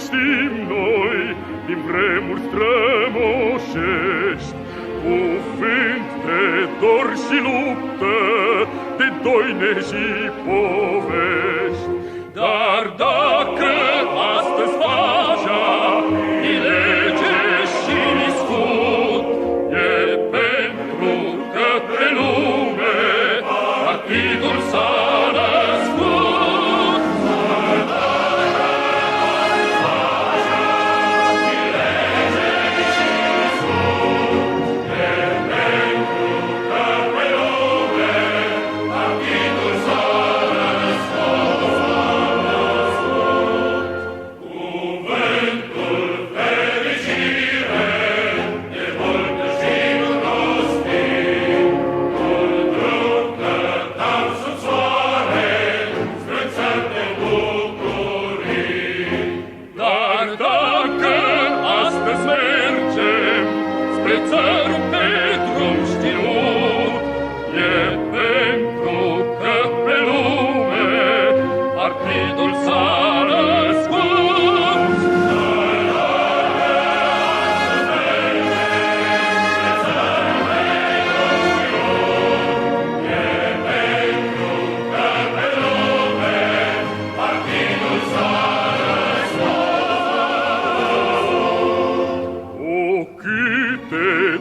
știm noi din vremuri strămoșești, cuvânt de dor și luptă, de doine și povești. Dar dacă astăzi pacea e lege și scut, e pentru că pe lume partidul s-a născut.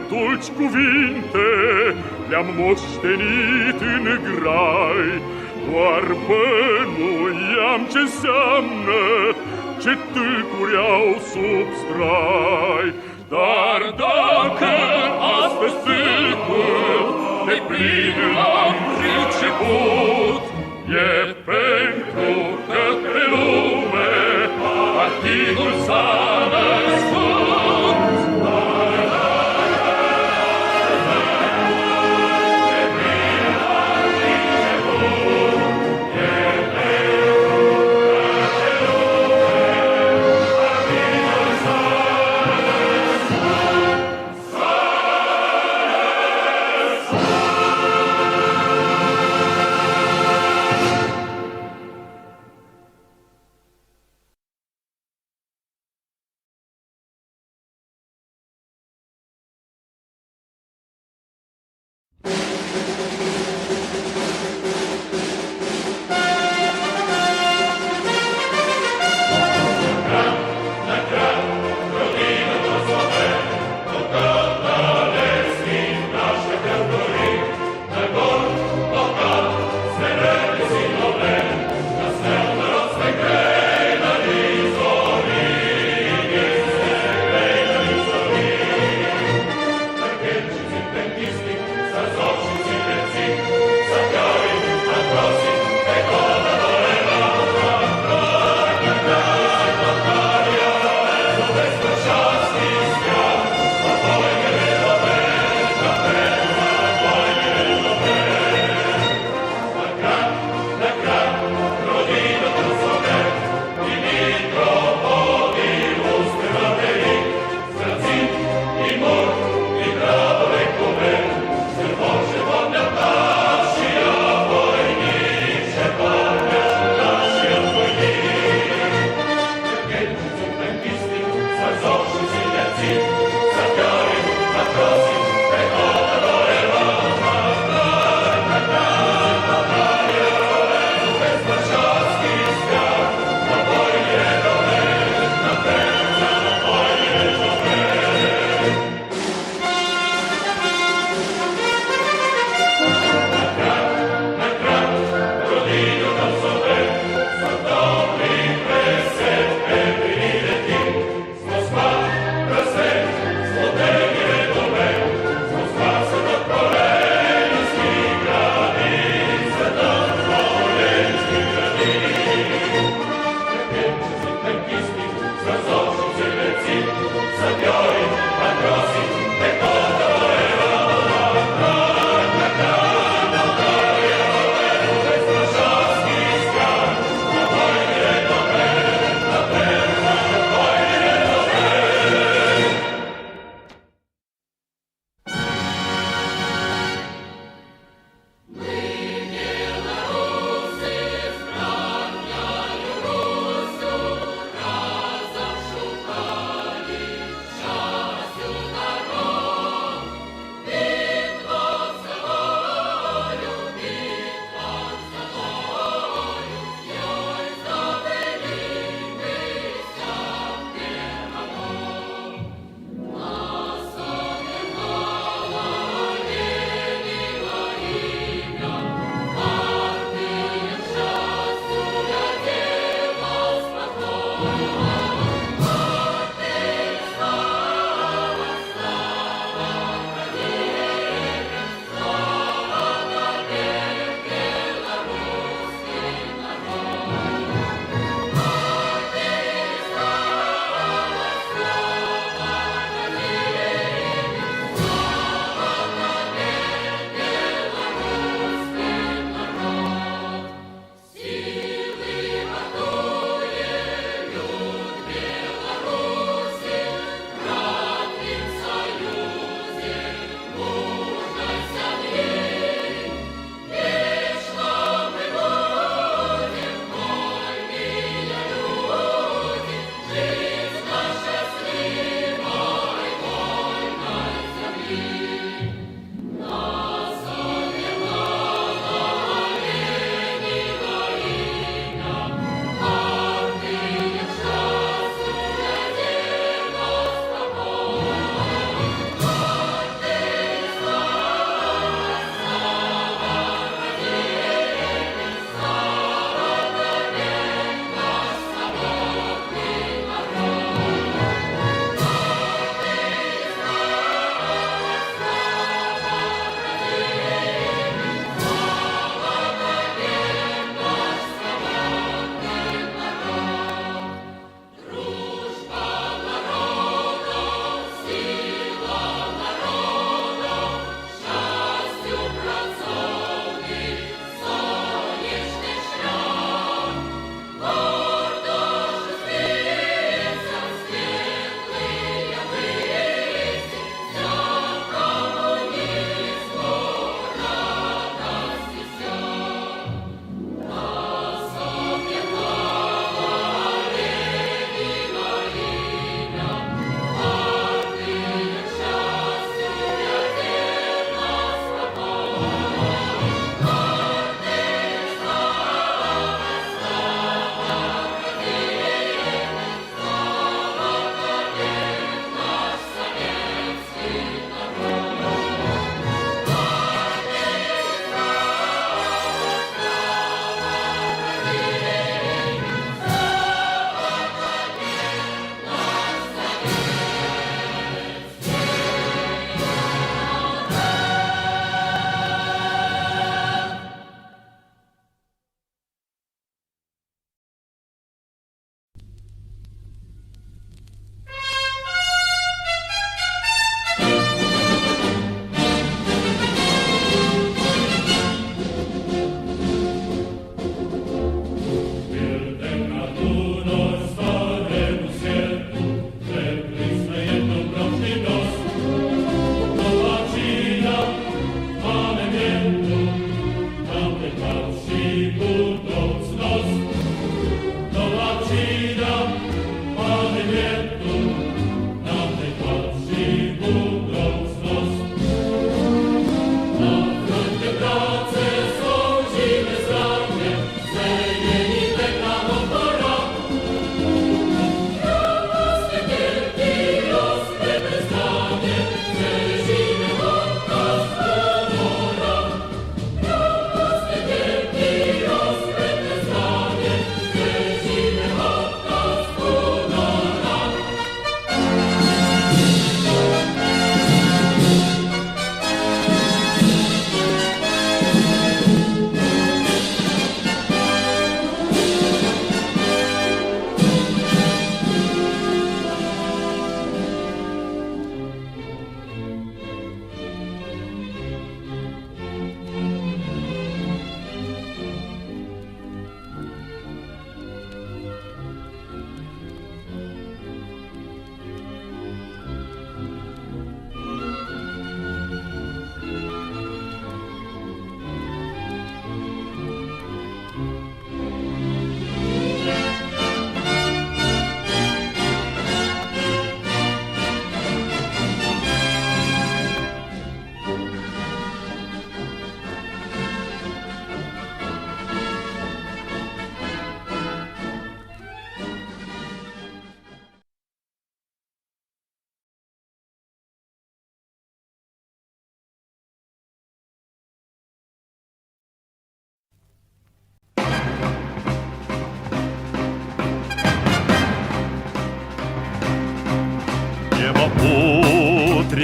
Dulci cuvinte le-am moștenit în grai, doar bănuiam ce înseamnă, ce tâlcuri au sub strai. Dar dacă astăzi tâlcul de plin l-am priceput, e pentru că pe lume partidul s-a născut.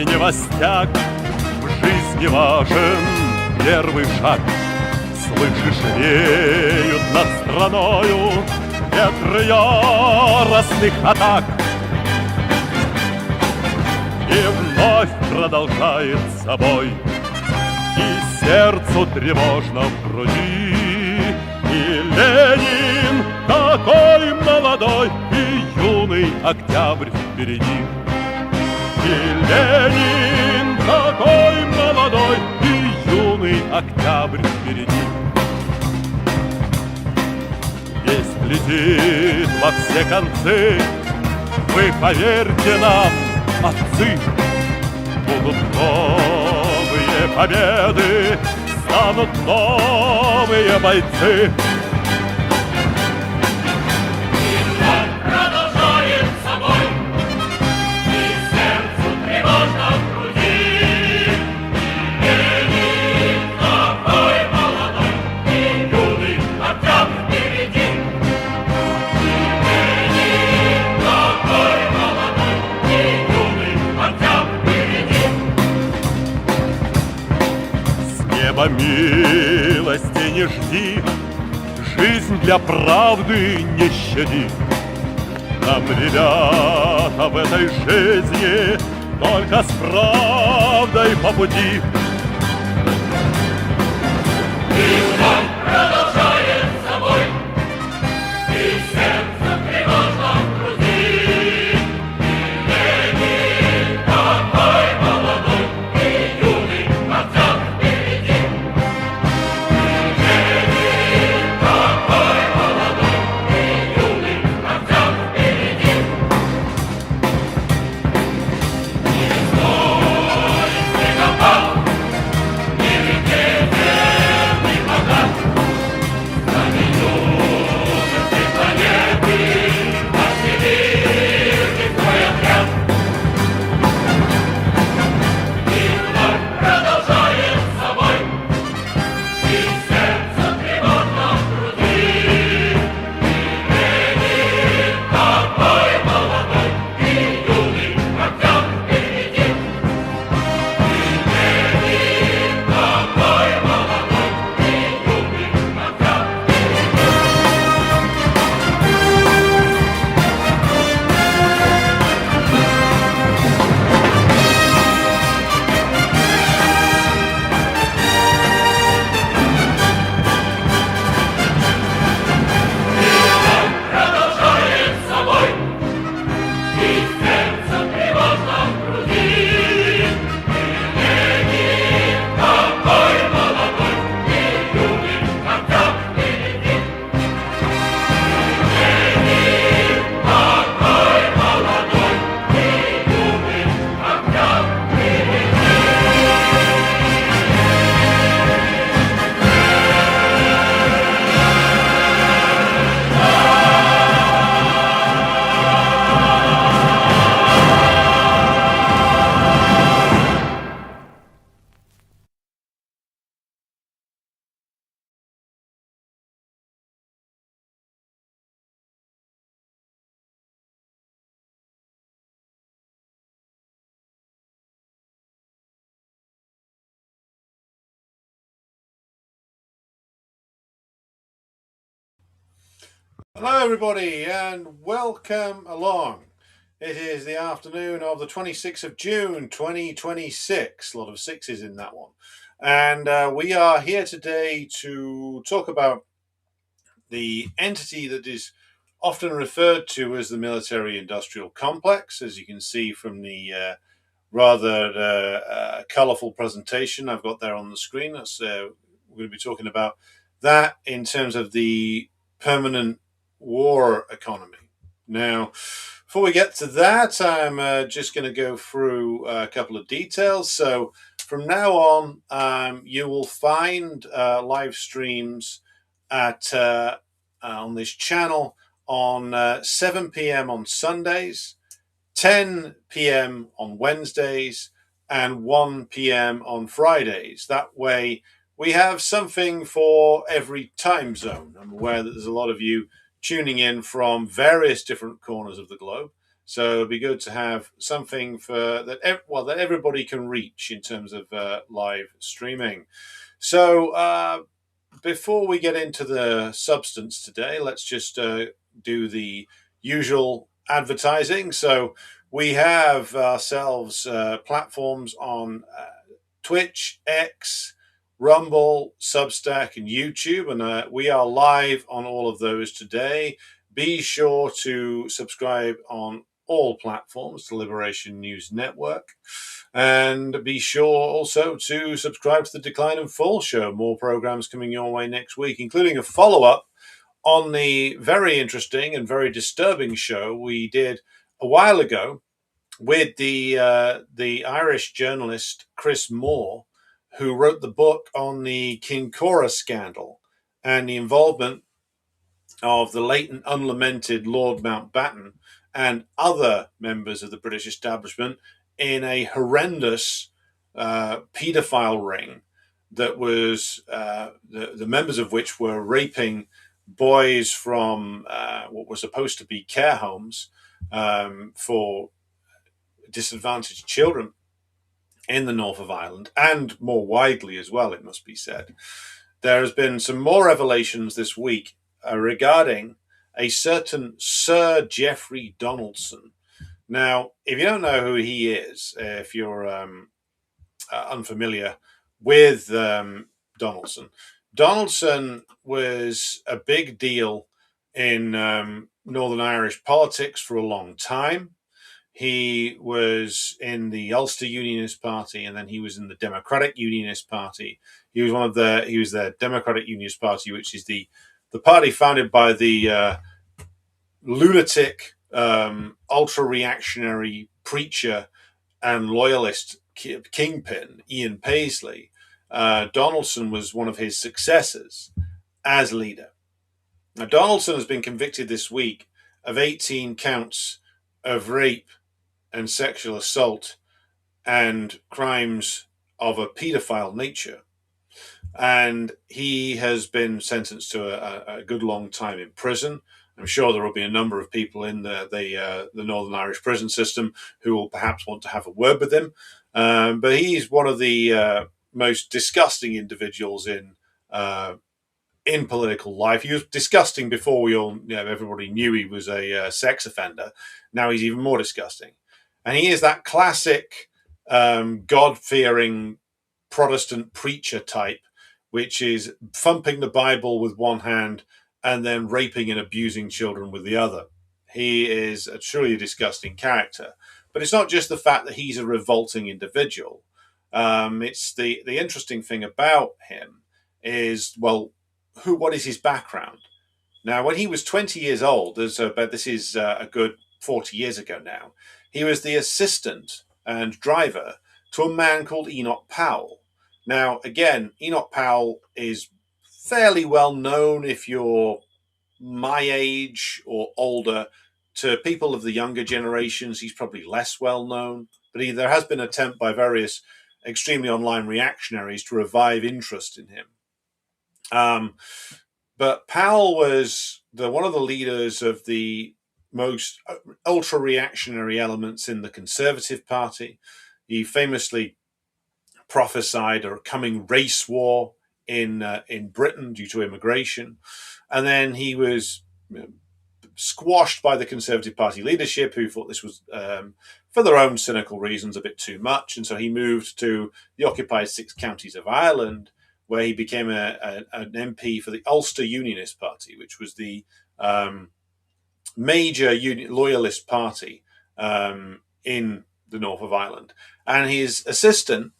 новостях в жизни важен первый шаг. Слышишь, реют над страною ветры яростных атак. И вновь продолжается бой, и сердцу тревожно в груди. И Ленин такой молодой, и юный октябрь впереди. И Ленин такой молодой, и юный октябрь впереди. Весть летит во все концы, вы поверьте нам, отцы. Будут новые победы, станут новые бойцы. Милости не жди, жизнь для правды не щади. Нам, ребята, в этой жизни только с правдой по пути. И вновь продолжает собой, и сердце тревожно в груди. И Ленин такой молодой, и юный октябрь впереди. Hello everybody and welcome along. It is the afternoon of the 26th of June 2026. A lot of sixes in that one. And we are here today to talk about the entity that is often referred to as the military-industrial complex, as you can see from the rather colourful presentation I've got there on the screen. That's we're going to be talking about that in terms of the permanent war economy. Now, before we get to that, I'm just going to go through a couple of details. So from now on, you will find live streams at on this channel on 7 p.m. on Sundays, 10 p.m. on Wednesdays, and 1 p.m. on Fridays. That way, we have something for every time zone. I'm aware that there's a lot of you tuning in from various different corners of the globe. So it'll be good to have something that everybody can reach in terms of live streaming. So before we get into the substance today, let's just do the usual advertising. So we have ourselves platforms on Twitch, X, Rumble, Substack, and YouTube, and we are live on all of those today. Be sure to subscribe on all platforms to Liberation News Network. And be sure also to subscribe to the Decline and Fall Show. More programs coming your way next week, including a follow-up on the very interesting and very disturbing show we did a while ago with the Irish journalist Chris Moore, who wrote the book on the Kincora scandal and the involvement of the late and unlamented Lord Mountbatten and other members of the British establishment in a horrendous paedophile ring that was the members of which were raping boys from what were supposed to be care homes for disadvantaged children in the north of Ireland, and more widely as well, it must be said. There has been some more revelations this week regarding a certain Sir Geoffrey Donaldson. Now, if you don't know who he is, if you're unfamiliar with Donaldson, Donaldson was a big deal in Northern Irish politics for a long time. He was in the Ulster Unionist Party, and then he was in the Democratic Unionist Party. He was the Democratic Unionist Party, which is the party founded by the lunatic, ultra-reactionary preacher and loyalist kingpin, Ian Paisley. Donaldson was one of his successors as leader. Now, Donaldson has been convicted this week of 18 counts of rape and sexual assault and crimes of a paedophile nature. And he has been sentenced to a good long time in prison. I'm sure there will be a number of people in the Northern Irish prison system who will perhaps want to have a word with him. But he's one of the most disgusting individuals in political life. He was disgusting before everybody knew he was a sex offender. Now he's even more disgusting. And he is that classic God-fearing Protestant preacher type, which is thumping the Bible with one hand and then raping and abusing children with the other. He is a truly disgusting character. But it's not just the fact that he's a revolting individual. It's the interesting thing about him is, well, what is his background? Now, when he was 20 years old, this is a good 40 years ago now, he was the assistant and driver to a man called Enoch Powell. Now, again, Enoch Powell is fairly well known if you're my age or older. To people of the younger generations, he's probably less well known. But there has been an attempt by various extremely online reactionaries to revive interest in him. But Powell was one of the leaders of the most ultra-reactionary elements in the Conservative Party. He famously prophesied a coming race war in Britain due to immigration. And then he was squashed by the Conservative Party leadership, who thought this was, for their own cynical reasons, a bit too much. And so he moved to the occupied 6 counties of Ireland, where he became an MP for the Ulster Unionist Party, which was the major loyalist party in the north of Ireland. And his assistant,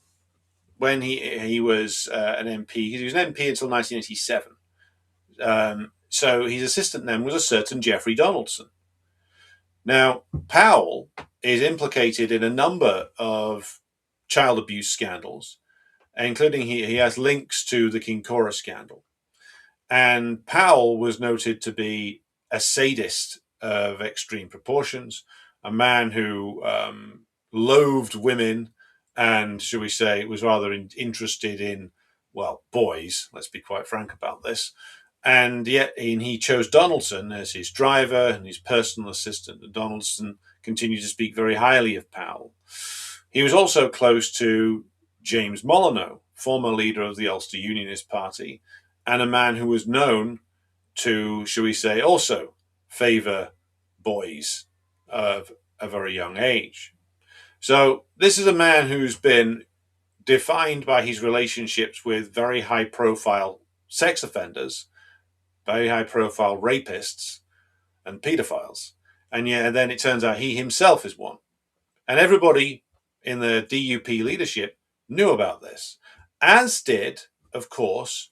when he was an MP, he was an MP until 1987. So his assistant then was a certain Geoffrey Donaldson. Now, Powell is implicated in a number of child abuse scandals, including he has links to the Kincora scandal. And Powell was noted to be a sadist of extreme proportions, a man who loathed women and, shall we say, was rather interested in, well, boys, let's be quite frank about this. And yet he chose Donaldson as his driver and his personal assistant. And Donaldson continued to speak very highly of Powell. He was also close to James Molyneux, former leader of the Ulster Unionist Party, and a man who was known to, shall we say, also favour boys of a very young age. So this is a man who's been defined by his relationships with very high-profile sex offenders, very high-profile rapists, and paedophiles. And then it turns out he himself is one. And everybody in the DUP leadership knew about this, as did, of course,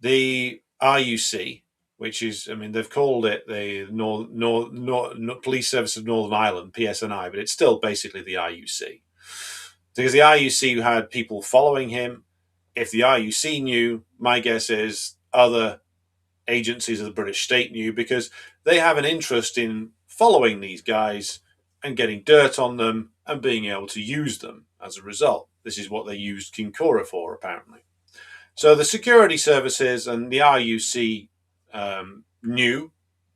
the RUC, which is, I mean, they've called it the Police Service of Northern Ireland, PSNI, but it's still basically the RUC. Because the RUC had people following him. If the RUC knew, my guess is other agencies of the British state knew, because they have an interest in following these guys and getting dirt on them and being able to use them as a result. This is what they used Kincora for, apparently. So the security services and the RUC knew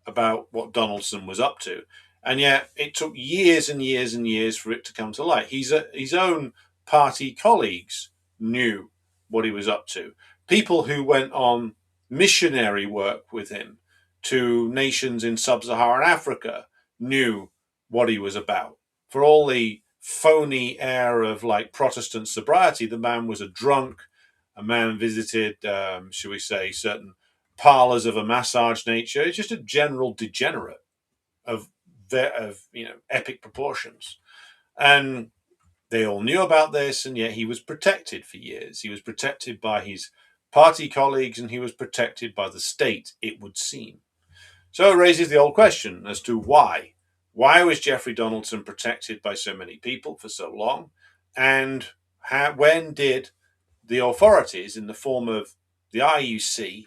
about what Donaldson was up to, and yet it took years and years and years for it to come to light. His own party colleagues knew what he was up to. People who went on missionary work with him to nations in sub-Saharan Africa knew what he was about. For all the phony air of like Protestant sobriety, the man was a drunk. A man visited, shall we say, certain parlors of a massage nature. It's just a general degenerate of epic proportions. And they all knew about this, and yet he was protected for years. He was protected by his party colleagues, and he was protected by the state, it would seem. So it raises the old question as to why. Why was Jeffrey Donaldson protected by so many people for so long? And when did the authorities, in the form of the RUC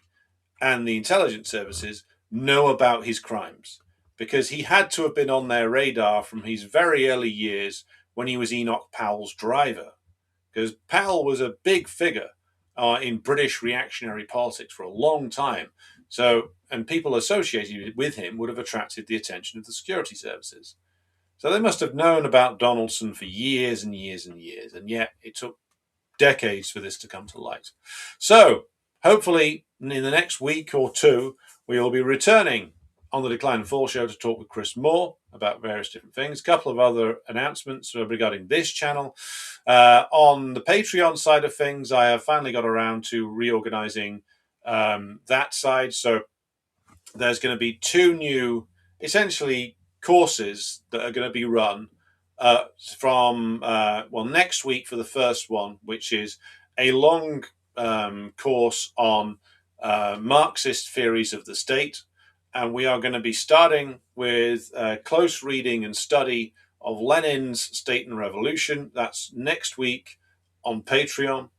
and the intelligence services, know about his crimes? Because he had to have been on their radar from his very early years when he was Enoch Powell's driver. Because Powell was a big figure in British reactionary politics for a long time. So, and people associated with him would have attracted the attention of the security services. So they must have known about Donaldson for years and years and years, and yet it took decades for this to come to light. So, hopefully, in the next week or two, we will be returning on the Decline and Fall show to talk with Chris Moore about various different things. A couple of other announcements regarding this channel. On the Patreon side of things, I have finally got around to reorganizing that side. So there's going to be two new, essentially, courses that are going to be run from next week for the first one, which is a long course on Marxist theories of the state. And we are going to be starting with close reading and study of Lenin's State and Revolution. That's next week on Patreon.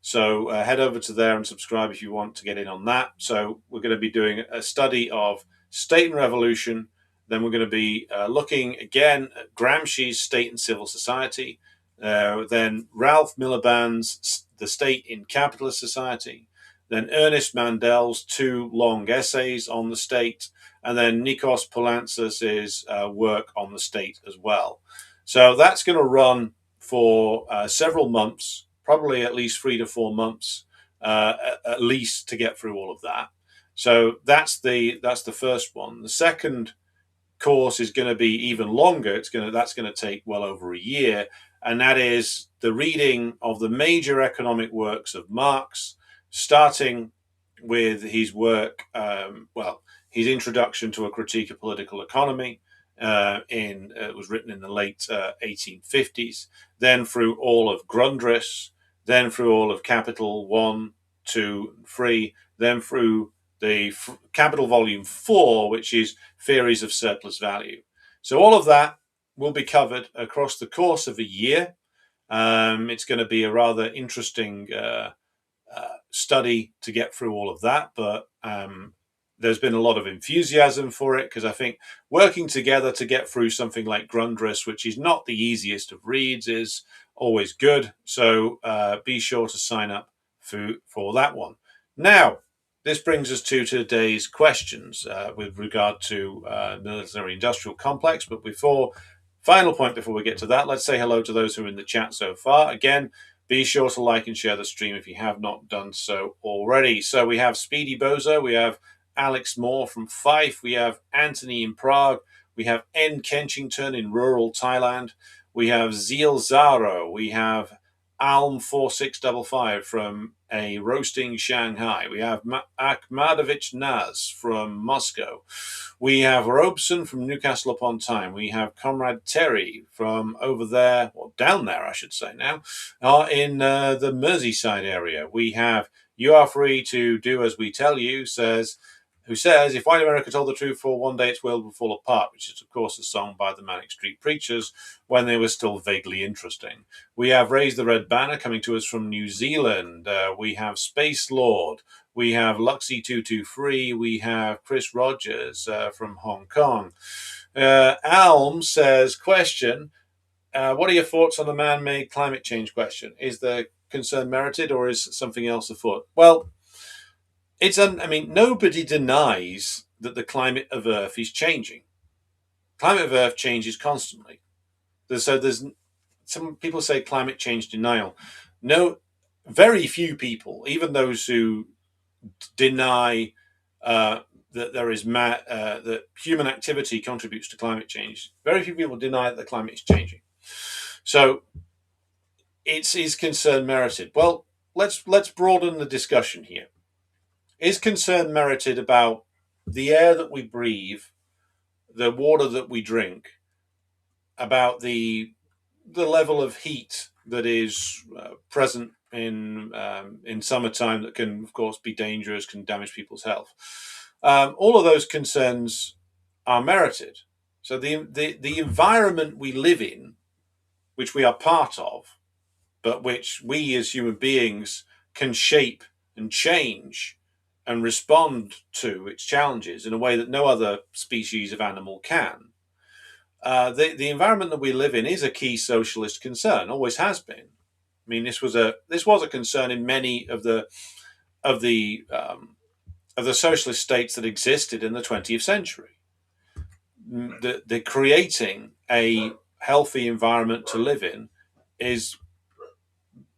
So head over to there and subscribe if you want to get in on that. So we're going to be doing a study of State and Revolution. Then we're going to be looking again at Gramsci's State and Civil Society. Then Ralph Miliband's The State in Capitalist Society. Then Ernest Mandel's two long essays on the state, and then Nikos Poulantzas' work on the state as well. So that's going to run for several months, probably at least 3 to 4 months, at least, to get through all of that. So that's the first one. The second course is going to be even longer. That's going to take well over a year, and that is the reading of the major economic works of Marx, starting with his work, his introduction to a critique of political economy. It was written in the late 1850s, then through all of Grundrisse, then through all of Capital 1, 2, 3, then through the Capital Volume 4, which is Theories of Surplus Value. So all of that will be covered across the course of a year. It's going to be a rather interesting study to get through all of that, but there's been a lot of enthusiasm for it, because I think working together to get through something like Grundrisse, which is not the easiest of reads, is always good. So be sure to sign up for that one. Now, this brings us to today's questions with regard to military-industrial complex. But before Final point before we get to that, let's say hello to those who are in the chat so far. Again, be sure to like and share the stream if you have not done so already. So we have Speedy Bozo, we have Alex Moore from Fife, we have Anthony in Prague, we have N. Kenchington in rural Thailand, we have Zeal Zaro, we have Alm4655 from a roasting Shanghai, we have Akhmadovich Naz from Moscow, we have Robeson from Newcastle upon Tyne, we have Comrade Terry from over there, or down there I should say now, in the Merseyside area. We have You Are Free to Do As We Tell You, who says, if white America told the truth for one day, its world would fall apart, which is, of course, a song by the Manic Street Preachers when they were still vaguely interesting. We have Raise the Red Banner coming to us from New Zealand. We have Space Lord. We have Luxy223. We have Chris Rogers from Hong Kong. Alm says, question, what are your thoughts on the man-made climate change question? Is the concern merited or is something else afoot? Well, nobody denies that the climate of Earth is changing. Climate of Earth changes constantly. There's some people say climate change denial. No, very few people, even those who deny that there is that human activity contributes to climate change. Very few people deny that the climate is changing. So, is concern merited? Well, let's broaden the discussion here. Is concern merited about the air that we breathe, the water that we drink, about the level of heat that is present in summertime that can, of course, be dangerous, can damage people's health? All of those concerns are merited. So the environment we live in, which we are part of, but which we as human beings can shape and change and respond to its challenges in a way that no other species of animal can. The environment that we live in is a key socialist concern, always has been. I mean, this was a concern in many of the socialist states that existed in the 20th century. The creating a healthy environment to live in is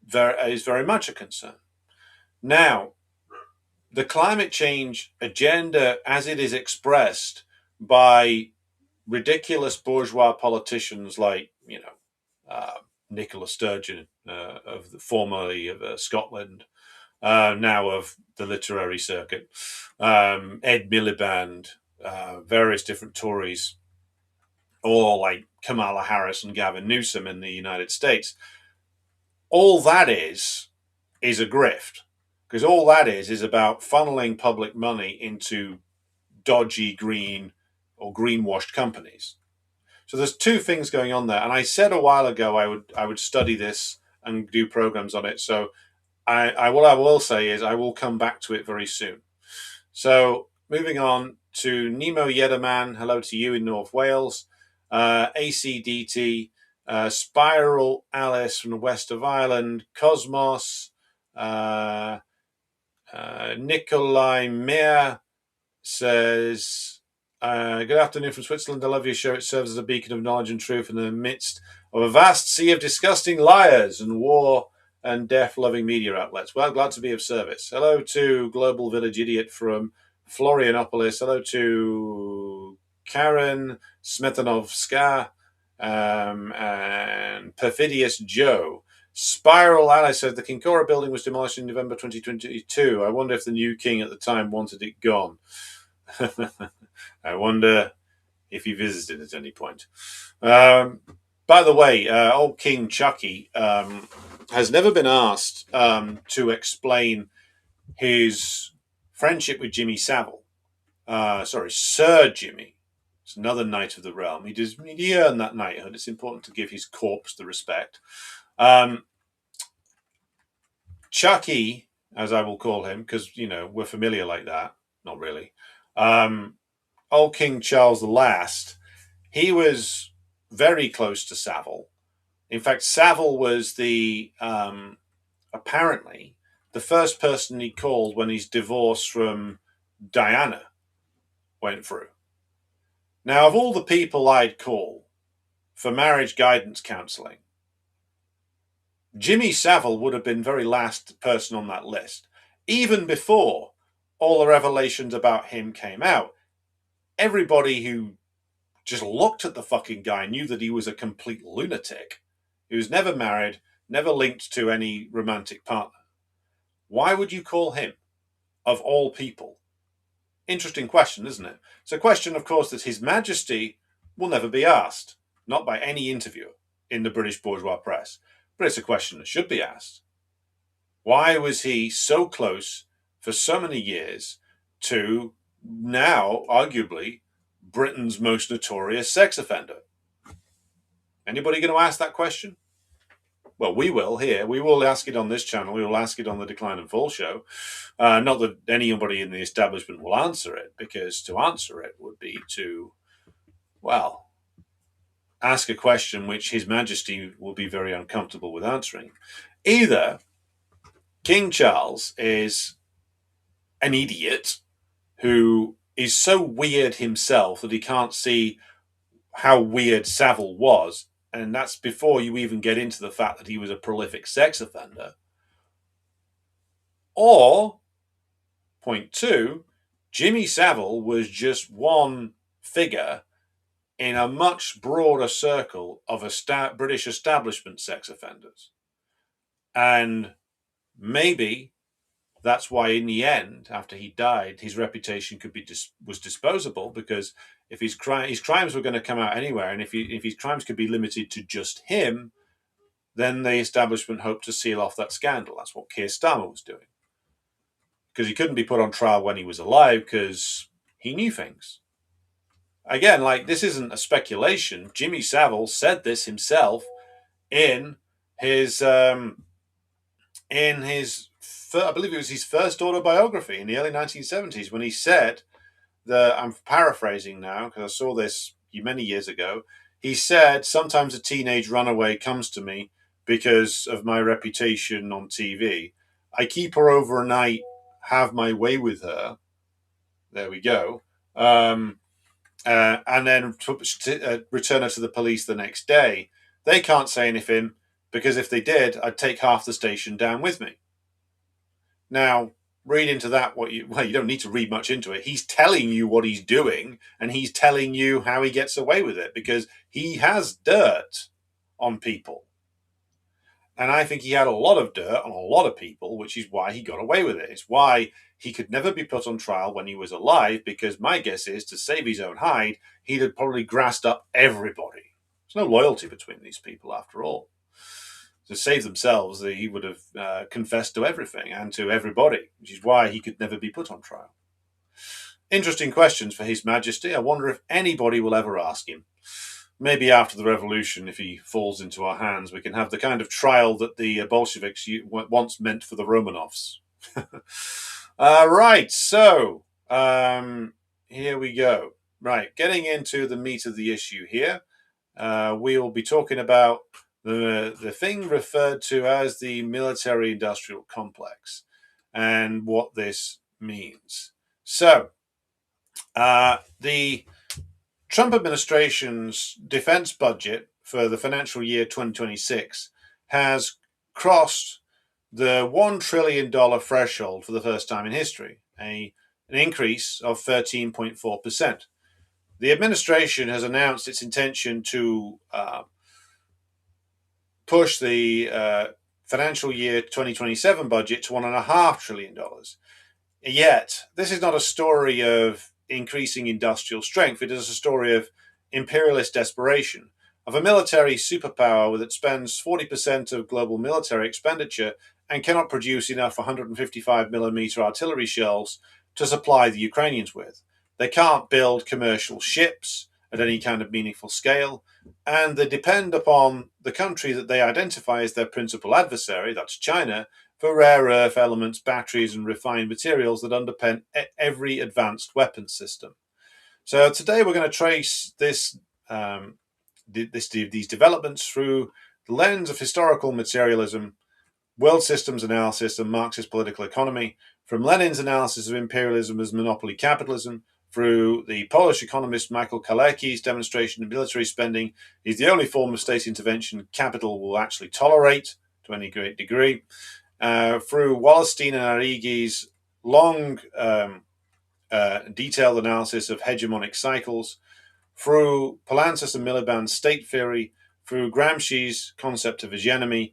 very much a concern. Now, the climate change agenda, as it is expressed by ridiculous bourgeois politicians like, Nicola Sturgeon, formerly of Scotland, now of the literary circuit, Ed Miliband, various different Tories, or like Kamala Harris and Gavin Newsom in the United States. All that is a grift. Because all that is about funneling public money into dodgy green or greenwashed companies. So there's two things going on there. And I said a while ago I would study this and do programs on it. So what I will say is I will come back to it very soon. So moving on to Nemo Yederman, hello to you in North Wales. ACDT, Spiral Alice from the west of Ireland, Cosmos, Nikolai Meyer says, good afternoon from Switzerland. I love your show. It serves as a beacon of knowledge and truth in the midst of a vast sea of disgusting liars and war and death-loving media outlets. Well, glad to be of service. Hello to Global Village Idiot from Florianopolis. Hello to Karen Smetanovska and Perfidious Joe. Spiral Alice says the Kinkora building was demolished in November 2022. I wonder if the new king at the time wanted it gone. I wonder if he visited at any point. By the way, old King Chucky has never been asked to explain his friendship with Jimmy Savile. Sir Jimmy. It's another knight of the realm. He earned that knighthood. It's important to give his corpse the respect. Chucky, as I will call him, because we're familiar like that. Not really. Old King Charles the Last. He was very close to Savile. In fact, Savile was apparently the first person he called when his divorce from Diana went through. Now, of all the people I'd call for marriage guidance counselling, Jimmy Savile would have been very last person on that list. Even before all the revelations about him came out, everybody who just looked at the fucking guy knew that he was a complete lunatic. He was never married, never linked to any romantic partner. Why would you call him, of all people? Interesting question, isn't it? It's a question, of course, that His Majesty will never be asked, not by any interviewer in the British bourgeois press, but it's a question that should be asked. Why was he so close for so many years to now, arguably, Britain's most notorious sex offender? Anybody going to ask that question? Well, we will here. We will ask it on this channel. We will ask it on the Decline and Fall show. Not that anybody in the establishment will answer it, because to answer it would be to, well, ask a question which His Majesty will be very uncomfortable with answering. Either King Charles is an idiot who is so weird himself that he can't see how weird Savile was, and that's before you even get into the fact that he was a prolific sex offender. Or, point two, Jimmy Savile was just one figure in a much broader circle of British establishment sex offenders. And maybe that's why, in the end, after he died, his reputation was disposable, because if his crimes were going to come out anywhere, and if his crimes could be limited to just him, then the establishment hoped to seal off that scandal. That's what Keir Starmer was doing, because he couldn't be put on trial when he was alive, because he knew things. Again, like, this isn't a speculation. Jimmy Savile said this himself in his I believe it was his first autobiography in the early 1970s, when he said that, I'm paraphrasing now because I saw this many years ago, he said, sometimes a teenage runaway comes to me because of my reputation on TV. I keep her overnight, have my way with her. There we go. And then return her to the police the next day. They can't say anything, because if they did, I'd take half the station down with me. Now, read into that you don't need to read much into it. He's telling you what he's doing, and he's telling you how he gets away with it, because he has dirt on people. And I think he had a lot of dirt on a lot of people, which is why he got away with it. It's why he could never be put on trial when he was alive, because my guess is, to save his own hide, he'd have probably grassed up everybody. There's no loyalty between these people, after all. To save themselves, he would have confessed to everything and to everybody, which is why he could never be put on trial. Interesting questions for His Majesty. I wonder if anybody will ever ask him. Maybe after the revolution, if he falls into our hands, we can have the kind of trial that the Bolsheviks once meant for the Romanovs. Right, so here we go. Right, getting into the meat of the issue here, we will be talking about the thing referred to as the military-industrial complex and what this means. So, the Trump administration's defense budget for the financial year 2026 has crossed the $1 trillion threshold for the first time in history, an increase of 13.4%. The administration has announced its intention to push the financial year 2027 budget to $1.5 trillion. Yet, this is not a story of increasing industrial strength. It is a story of imperialist desperation, of a military superpower that spends 40% of global military expenditure and cannot produce enough 155mm artillery shells to supply the Ukrainians with. They can't build commercial ships at any kind of meaningful scale, and they depend upon the country that they identify as their principal adversary, that's China, for rare earth elements, batteries, and refined materials that underpin every advanced weapons system. So today we're going to trace these developments through the lens of historical materialism, world systems analysis, and Marxist political economy, from Lenin's analysis of imperialism as monopoly capitalism, through the Polish economist Michael Kalecki's demonstration that military spending is the only form of state intervention capital will actually tolerate to any great degree, through Wallerstein and Arrighi's long detailed analysis of hegemonic cycles, through Palantzas and Miliband's state theory, through Gramsci's concept of hegemony,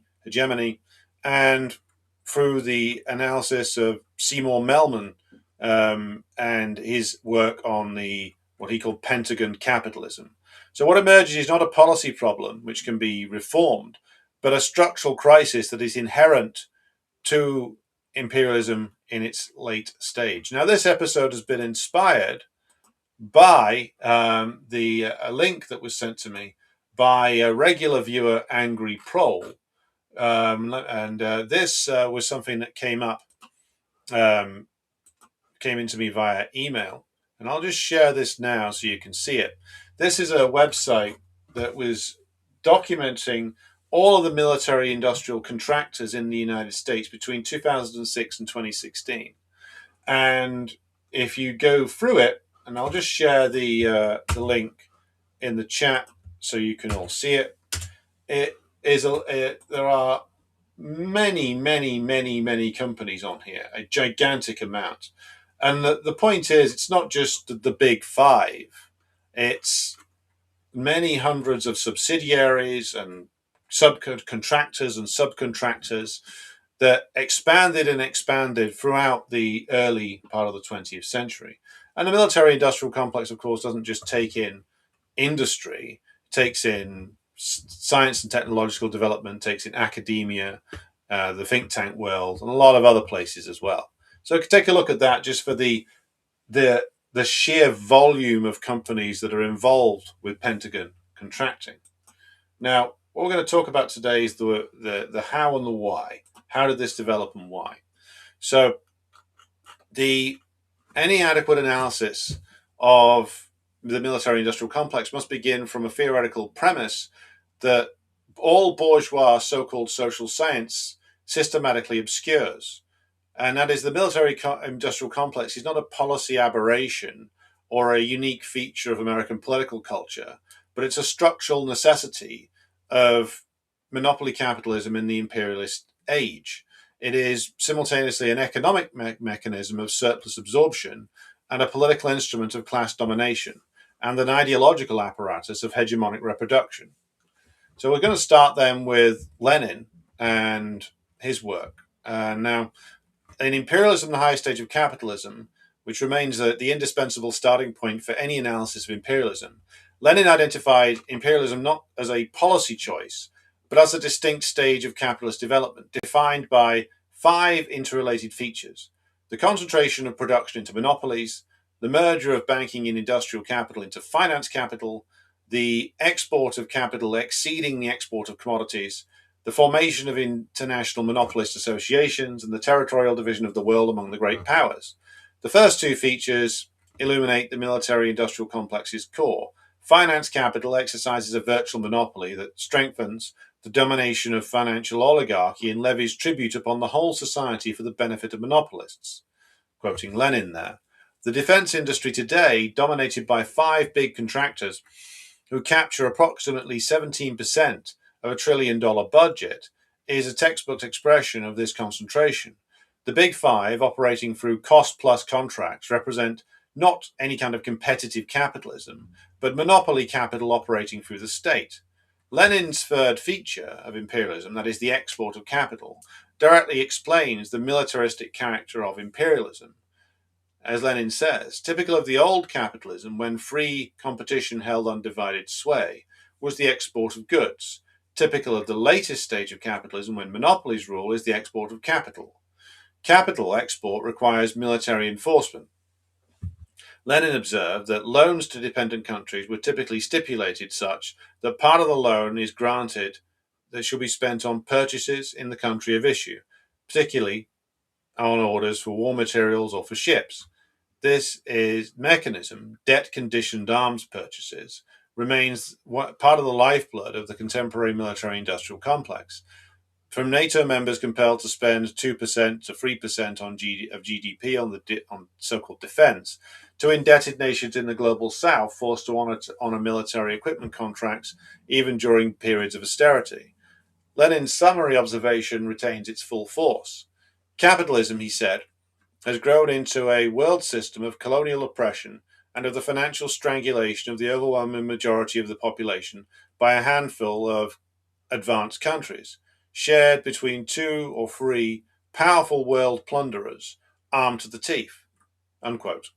and through the analysis of Seymour Melman and his work on what he called Pentagon capitalism. So what emerges is not a policy problem which can be reformed, but a structural crisis that is inherent to imperialism in its late stage. Now, this episode has been inspired by a link that was sent to me by a regular viewer, Angry Prole. This was something that came into me via email. And I'll just share this now so you can see it. This is a website that was documenting all of the military industrial contractors in the United States between 2006 and 2016. And if you go through it, and I'll just share the link in the chat so you can all see it. There are many companies on here, a gigantic amount. And the point is, it's not just the big five. It's many hundreds of subsidiaries and subcontractors and subcontractors that expanded throughout the early part of the 20th century. And the military-industrial complex, of course, doesn't just take in industry, it takes in science and technological development, takes in academia, the think tank world, and a lot of other places as well. So take a look at that just for the sheer volume of companies that are involved with Pentagon contracting. Now, what we're going to talk about today is the how and the why. How did this develop and why? So, any adequate analysis of the military-industrial complex must begin from a theoretical premise that all bourgeois so-called social science systematically obscures. And that is, the military-industrial complex is not a policy aberration or a unique feature of American political culture, but it's a structural necessity of monopoly capitalism in the imperialist age. It is simultaneously an economic mechanism of surplus absorption and a political instrument of class domination and an ideological apparatus of hegemonic reproduction. So we're going to start then with Lenin and his work. Now, in Imperialism, the Highest Stage of Capitalism, which remains the indispensable starting point for any analysis of imperialism, Lenin identified imperialism not as a policy choice, but as a distinct stage of capitalist development, defined by 5 interrelated features: the concentration of production into monopolies, the merger of banking and industrial capital into finance capital, the export of capital exceeding the export of commodities, the formation of international monopolist associations, and the territorial division of the world among the great powers. The first 2 features illuminate the military-industrial complex's core. Finance capital exercises a virtual monopoly that strengthens the domination of financial oligarchy and levies tribute upon the whole society for the benefit of monopolists. Quoting Lenin there. The defense industry today, dominated by 5 big contractors who capture approximately 17% of $1 trillion budget, is a textbook expression of this concentration. The big 5, operating through cost-plus contracts, represent not any kind of competitive capitalism, but monopoly capital operating through the state. Lenin's third feature of imperialism, that is the export of capital, directly explains the militaristic character of imperialism. As Lenin says, typical of the old capitalism, when free competition held undivided sway, was the export of goods. Typical of the latest stage of capitalism, when monopolies rule, is the export of capital. Capital export requires military enforcement. Lenin observed that loans to dependent countries were typically stipulated such that part of the loan is granted that should be spent on purchases in the country of issue, particularly on orders for war materials or for ships. This is mechanism, debt-conditioned arms purchases, remains part of the lifeblood of the contemporary military-industrial complex. from NATO members compelled to spend 2% to 3% of GDP on so-called defense, to indebted nations in the global south forced to honor military equipment contracts even during periods of austerity. Lenin's summary observation retains its full force. Capitalism, he said, has grown into a world system of colonial oppression and of the financial strangulation of the overwhelming majority of the population by a handful of advanced countries, shared between 2 or 3 powerful world plunderers armed to the teeth. Unquote.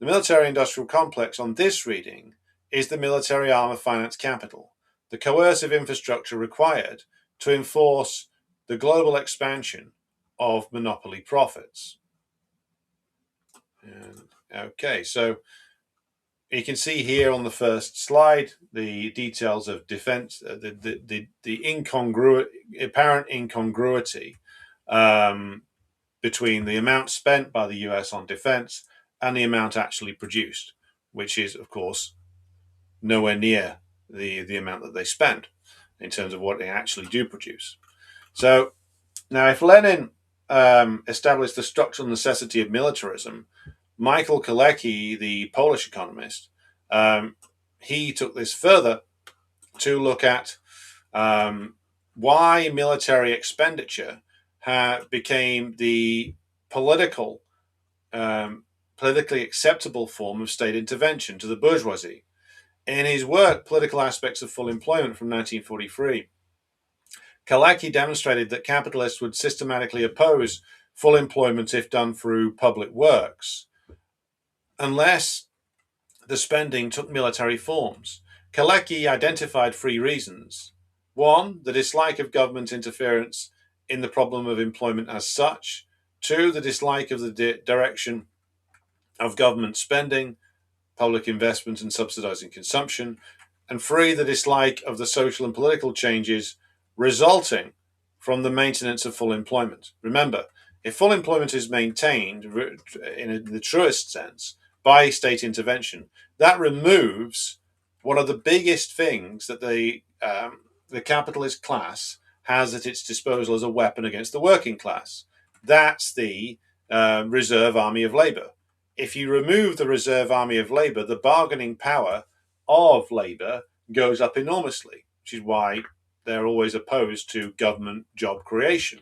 The military-industrial complex on this reading is the military arm of finance capital, the coercive infrastructure required to enforce the global expansion of monopoly profits. Okay, so you can see here on the first slide the details of defense, the apparent incongruity between the amount spent by the US on defense and the amount actually produced, which is, of course, nowhere near the amount that they spend in terms of what they actually do produce. So now, if Lenin established the structural necessity of militarism, Michael Kalecki, the Polish economist, he took this further to look at why military expenditure became the politically acceptable form of state intervention to the bourgeoisie. In his work, Political Aspects of Full Employment from 1943, Kalecki demonstrated that capitalists would systematically oppose full employment if done through public works, unless the spending took military forms. Kalecki identified 3 reasons. 1, the dislike of government interference in the problem of employment as such. 2, the dislike of the direction of government spending, public investment and subsidizing consumption. And 3, the dislike of the social and political changes resulting from the maintenance of full employment. Remember, if full employment is maintained in the truest sense by state intervention, that removes one of the biggest things that the capitalist class has at its disposal as a weapon against the working class. That's the reserve army of labor. If you remove the reserve army of labor, the bargaining power of labor goes up enormously, which is why they're always opposed to government job creation.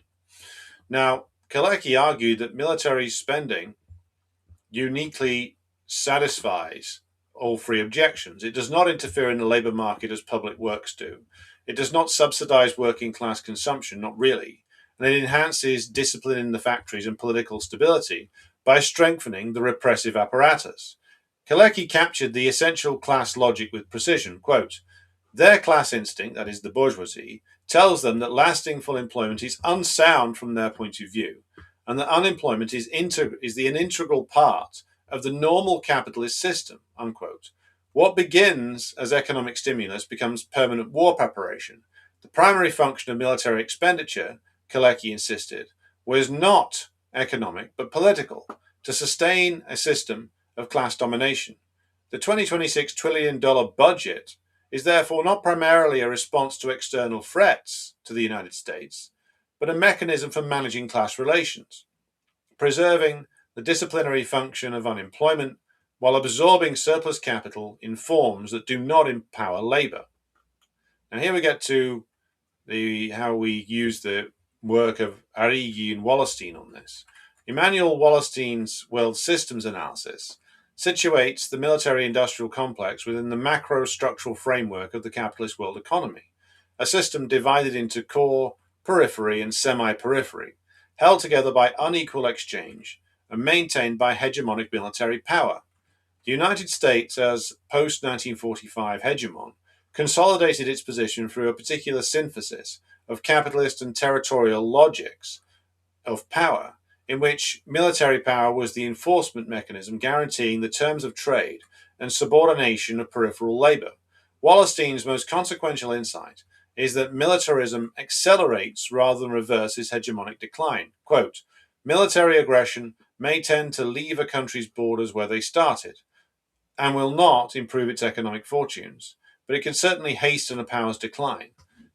Now, Kalecki argued that military spending uniquely satisfies all 3 objections. It does not interfere in the labor market as public works do. It does not subsidize working class consumption, not really. And it enhances discipline in the factories and political stability by strengthening the repressive apparatus. Kalecki captured the essential class logic with precision. Quote, their class instinct, that is the bourgeoisie, tells them that lasting full employment is unsound from their point of view, and that unemployment is an integral part of the normal capitalist system, unquote. What begins as economic stimulus becomes permanent war preparation. The primary function of military expenditure, Kalecki insisted, was not economic but political, to sustain a system of class domination. The $26 trillion budget is therefore not primarily a response to external threats to the United States, but a mechanism for managing class relations, preserving the disciplinary function of unemployment while absorbing surplus capital in forms that do not empower labor. Now here we get to how we use the work of Arrighi and Wallerstein on this. Emanuel Wallerstein's world systems analysis situates the military-industrial complex within the macro-structural framework of the capitalist world economy, a system divided into core, periphery, and semi-periphery, held together by unequal exchange and maintained by hegemonic military power. The United States, as post-1945 hegemon, consolidated its position through a particular synthesis of capitalist and territorial logics of power, in which military power was the enforcement mechanism guaranteeing the terms of trade and subordination of peripheral labor. Wallerstein's most consequential insight is that militarism accelerates rather than reverses hegemonic decline. Quote, military aggression may tend to leave a country's borders where they started and will not improve its economic fortunes, but it can certainly hasten a power's decline.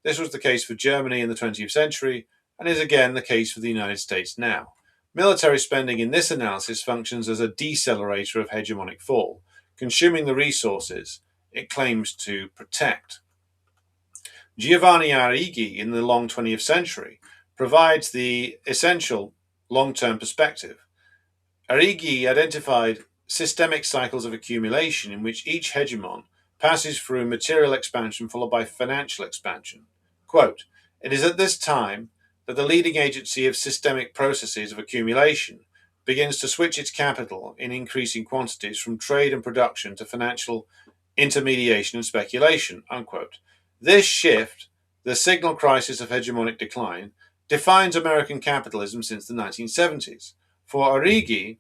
This was the case for Germany in the 20th century and is again the case for the United States now. Military spending in this analysis functions as a decelerator of hegemonic fall, consuming the resources it claims to protect. Giovanni Arrighi in the long 20th century provides the essential long-term perspective. Arrighi identified systemic cycles of accumulation in which each hegemon passes through material expansion followed by financial expansion. Quote, "It is at this time that the leading agency of systemic processes of accumulation begins to switch its capital in increasing quantities from trade and production to financial intermediation and speculation." Unquote. This shift, the signal crisis of hegemonic decline, defines American capitalism since the 1970s. For Arrighi,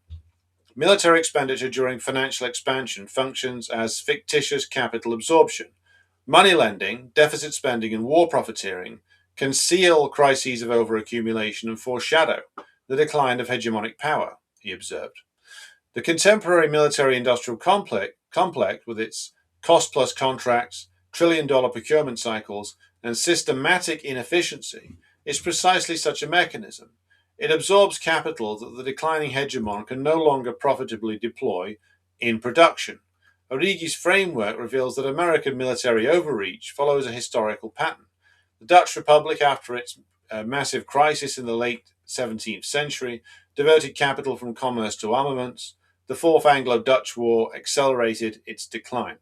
military expenditure during financial expansion functions as fictitious capital absorption. Money lending, deficit spending, and war profiteering conceal crises of overaccumulation and foreshadow the decline of hegemonic power, he observed. The contemporary military-industrial complex, with its cost-plus contracts, trillion-dollar procurement cycles, and systematic inefficiency, is precisely such a mechanism. It absorbs capital that the declining hegemon can no longer profitably deploy in production. Arrighi's framework reveals that American military overreach follows a historical pattern. The Dutch Republic, after its massive crisis in the late 17th century, diverted capital from commerce to armaments. The Fourth Anglo-Dutch War accelerated its decline.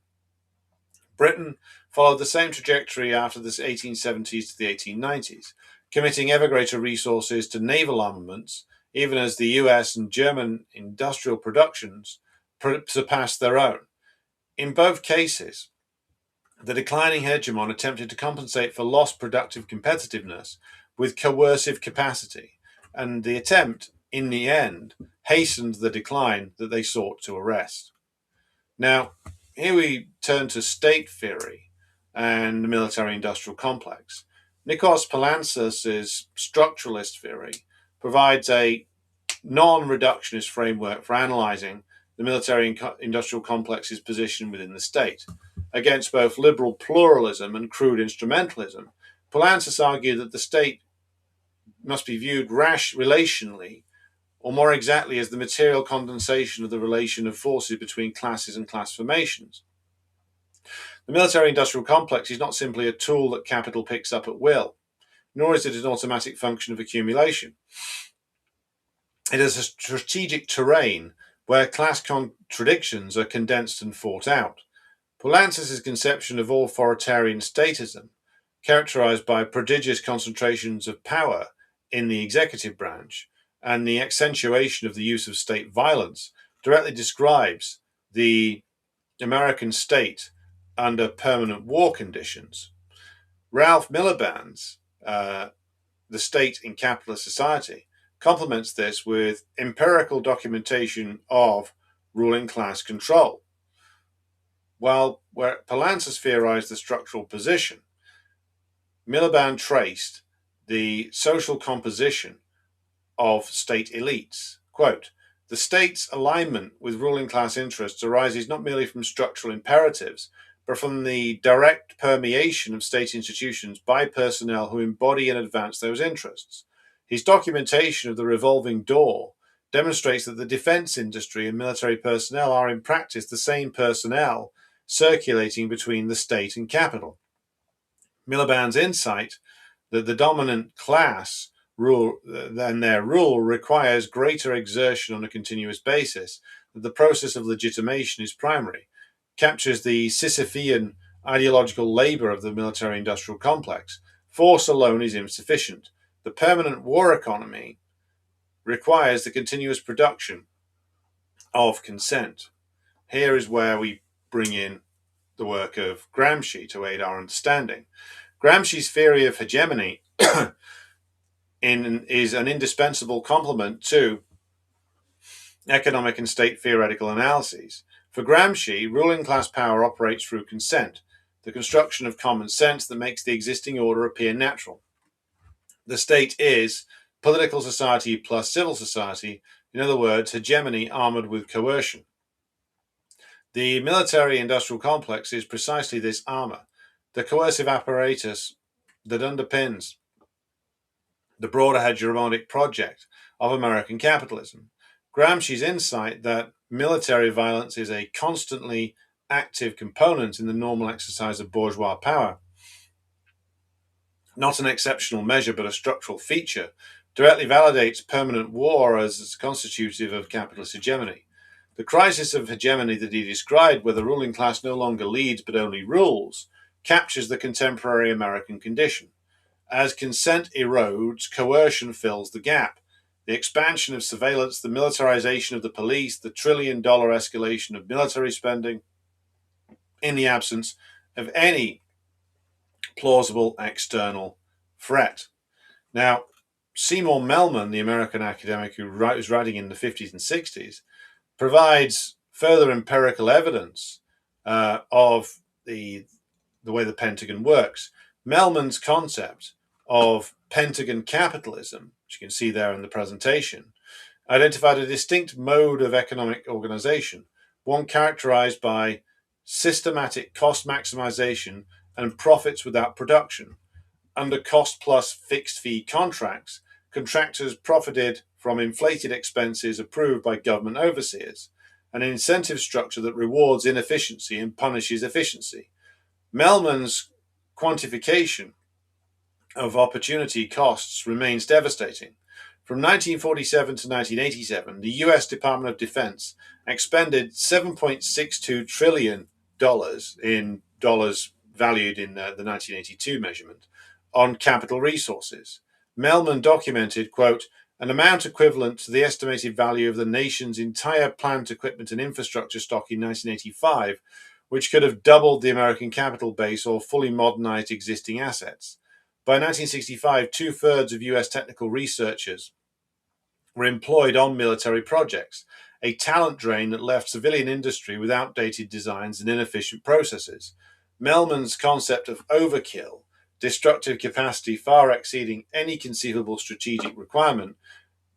Britain followed the same trajectory after the 1870s to the 1890s, committing ever greater resources to naval armaments, even as the US and German industrial productions surpassed their own. In both cases, the declining hegemon attempted to compensate for lost productive competitiveness with coercive capacity, and the attempt, in the end, hastened the decline that they sought to arrest. Now, here we turn to state theory and the military-industrial complex. Nikos Poulantzas' structuralist theory provides a non-reductionist framework for analyzing the military-industrial complex's position within the state. Against both liberal pluralism and crude instrumentalism, Poulantzas argued that the state must be viewed relationally, or more exactly as the material condensation of the relation of forces between classes and class formations. The military-industrial complex is not simply a tool that capital picks up at will, nor is it an automatic function of accumulation. It is a strategic terrain where class contradictions are condensed and fought out. Poulantzas' conception of authoritarian statism, characterized by prodigious concentrations of power in the executive branch and the accentuation of the use of state violence, directly describes the American state under permanent war conditions. Ralph Miliband's The State in Capitalist Society complements this with empirical documentation of ruling class control. While where Poulantzas theorized the structural position, Miliband traced the social composition of state elites. Quote, "The state's alignment with ruling class interests arises not merely from structural imperatives, but from the direct permeation of state institutions by personnel who embody and advance those interests." His documentation of the revolving door demonstrates that the defense industry and military personnel are in practice the same personnel circulating between the state and capital. Miliband's insight that the dominant class rule requires greater exertion on a continuous basis, that the process of legitimation is primary, captures the Sisyphean ideological labor of the military-industrial complex. Force alone is insufficient. The permanent war economy requires the continuous production of consent. Here is where we bring in the work of Gramsci to aid our understanding. Gramsci's theory of hegemony is an indispensable complement to economic and state theoretical analyses. For Gramsci, ruling class power operates through consent, the construction of common sense that makes the existing order appear natural. The state is political society plus civil society, in other words, hegemony armored with coercion. The military-industrial complex is precisely this armor. The coercive apparatus that underpins the broader hegemonic project of American capitalism. Gramsci's insight that military violence is a constantly active component in the normal exercise of bourgeois power, not an exceptional measure but a structural feature, directly validates permanent war as constitutive of capitalist hegemony. The crisis of hegemony that he described, where the ruling class no longer leads but only rules, captures the contemporary American condition. As consent erodes, coercion fills the gap. The expansion of surveillance, the militarization of the police, the trillion-dollar escalation of military spending, in the absence of any plausible external threat. Now, Seymour Melman, the American academic who was writing in the 50s and 60s, provides further empirical evidence of the way the Pentagon works. Melman's concept of Pentagon capitalism, which you can see there in the presentation, identified a distinct mode of economic organization, one characterized by systematic cost maximization and profits without production. Under cost plus fixed fee contracts, contractors profited from inflated expenses approved by government overseers, an incentive structure that rewards inefficiency and punishes efficiency. Melman's quantification of opportunity costs remains devastating. From 1947 to 1987, the US Department of Defense expended $7.62 trillion in dollars valued in the 1982 measurement on capital resources. Melman documented, quote, an amount equivalent to the estimated value of the nation's entire plant equipment and infrastructure stock in 1985, which could have doubled the American capital base or fully modernized existing assets. By 1965, 2/3 of US technical researchers were employed on military projects, a talent drain that left civilian industry with outdated designs and inefficient processes. Melman's concept of overkill, destructive capacity far exceeding any conceivable strategic requirement,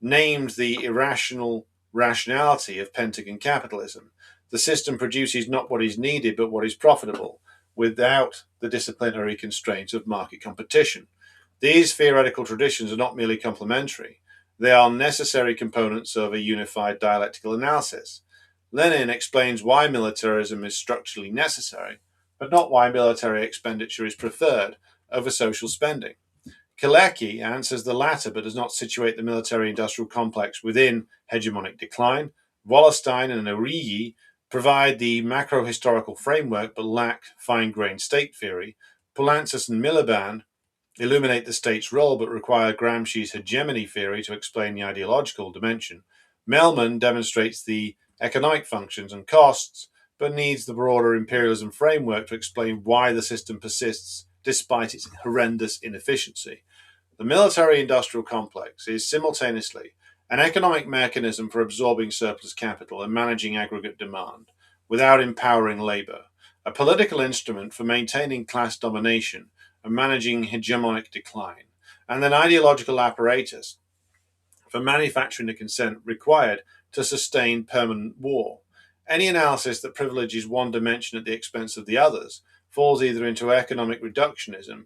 named the irrational rationality of Pentagon capitalism. The system produces not what is needed, but what is profitable, without the disciplinary constraints of market competition. These theoretical traditions are not merely complementary, they are necessary components of a unified dialectical analysis. Lenin explains why militarism is structurally necessary, but not why military expenditure is preferred over social spending. Kalecki answers the latter, but does not situate the military-industrial complex within hegemonic decline. Wallerstein and Origi provide the macro-historical framework, but lack fine-grained state theory. Poulantzas and Miliband illuminate the state's role, but require Gramsci's hegemony theory to explain the ideological dimension. Melman demonstrates the economic functions and costs, but needs the broader imperialism framework to explain why the system persists despite its horrendous inefficiency. The military-industrial complex is simultaneously an economic mechanism for absorbing surplus capital and managing aggregate demand without empowering labor, a political instrument for maintaining class domination and managing hegemonic decline, and an ideological apparatus for manufacturing the consent required to sustain permanent war. Any analysis that privileges one dimension at the expense of the others falls either into economic reductionism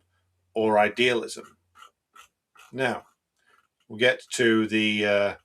or idealism. Now, we'll get to the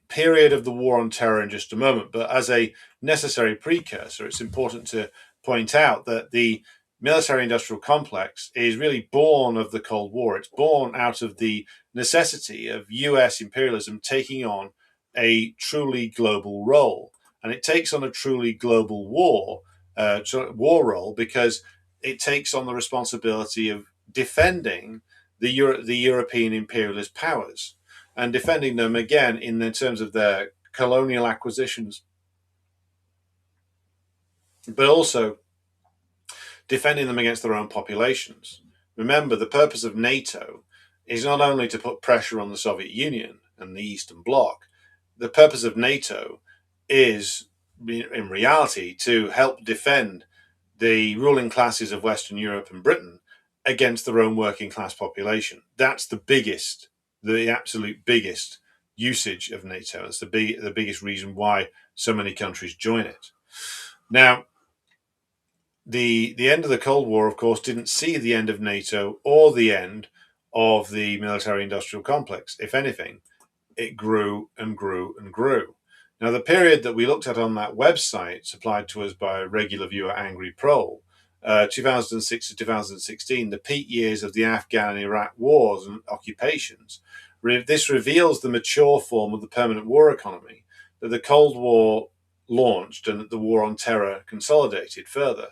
period of the war on terror in just a moment, but as a necessary precursor, it's important to point out that the military-industrial complex is really born of the Cold War. It's born out of the necessity of US imperialism taking on a truly global role. And it takes on a truly global war role because it takes on the responsibility of defending the European imperialist powers and defending them again in terms of their colonial acquisitions, but also defending them against their own populations. Remember, the purpose of NATO is not only to put pressure on the Soviet Union and the Eastern Bloc. The purpose of NATO is, in reality, to help defend the ruling classes of Western Europe and Britain against their own working class population. That's the absolute biggest usage of NATO. That's the biggest reason why so many countries join it. Now, the end of the Cold War, of course, didn't see the end of NATO or the end of the military-industrial complex. If anything, it grew and grew and grew. Now, the period that we looked at on that website, supplied to us by regular viewer Angry Prole, 2006 to 2016, the peak years of the Afghan and Iraq wars and occupations, this reveals the mature form of the permanent war economy that the Cold War launched and that the war on terror consolidated further.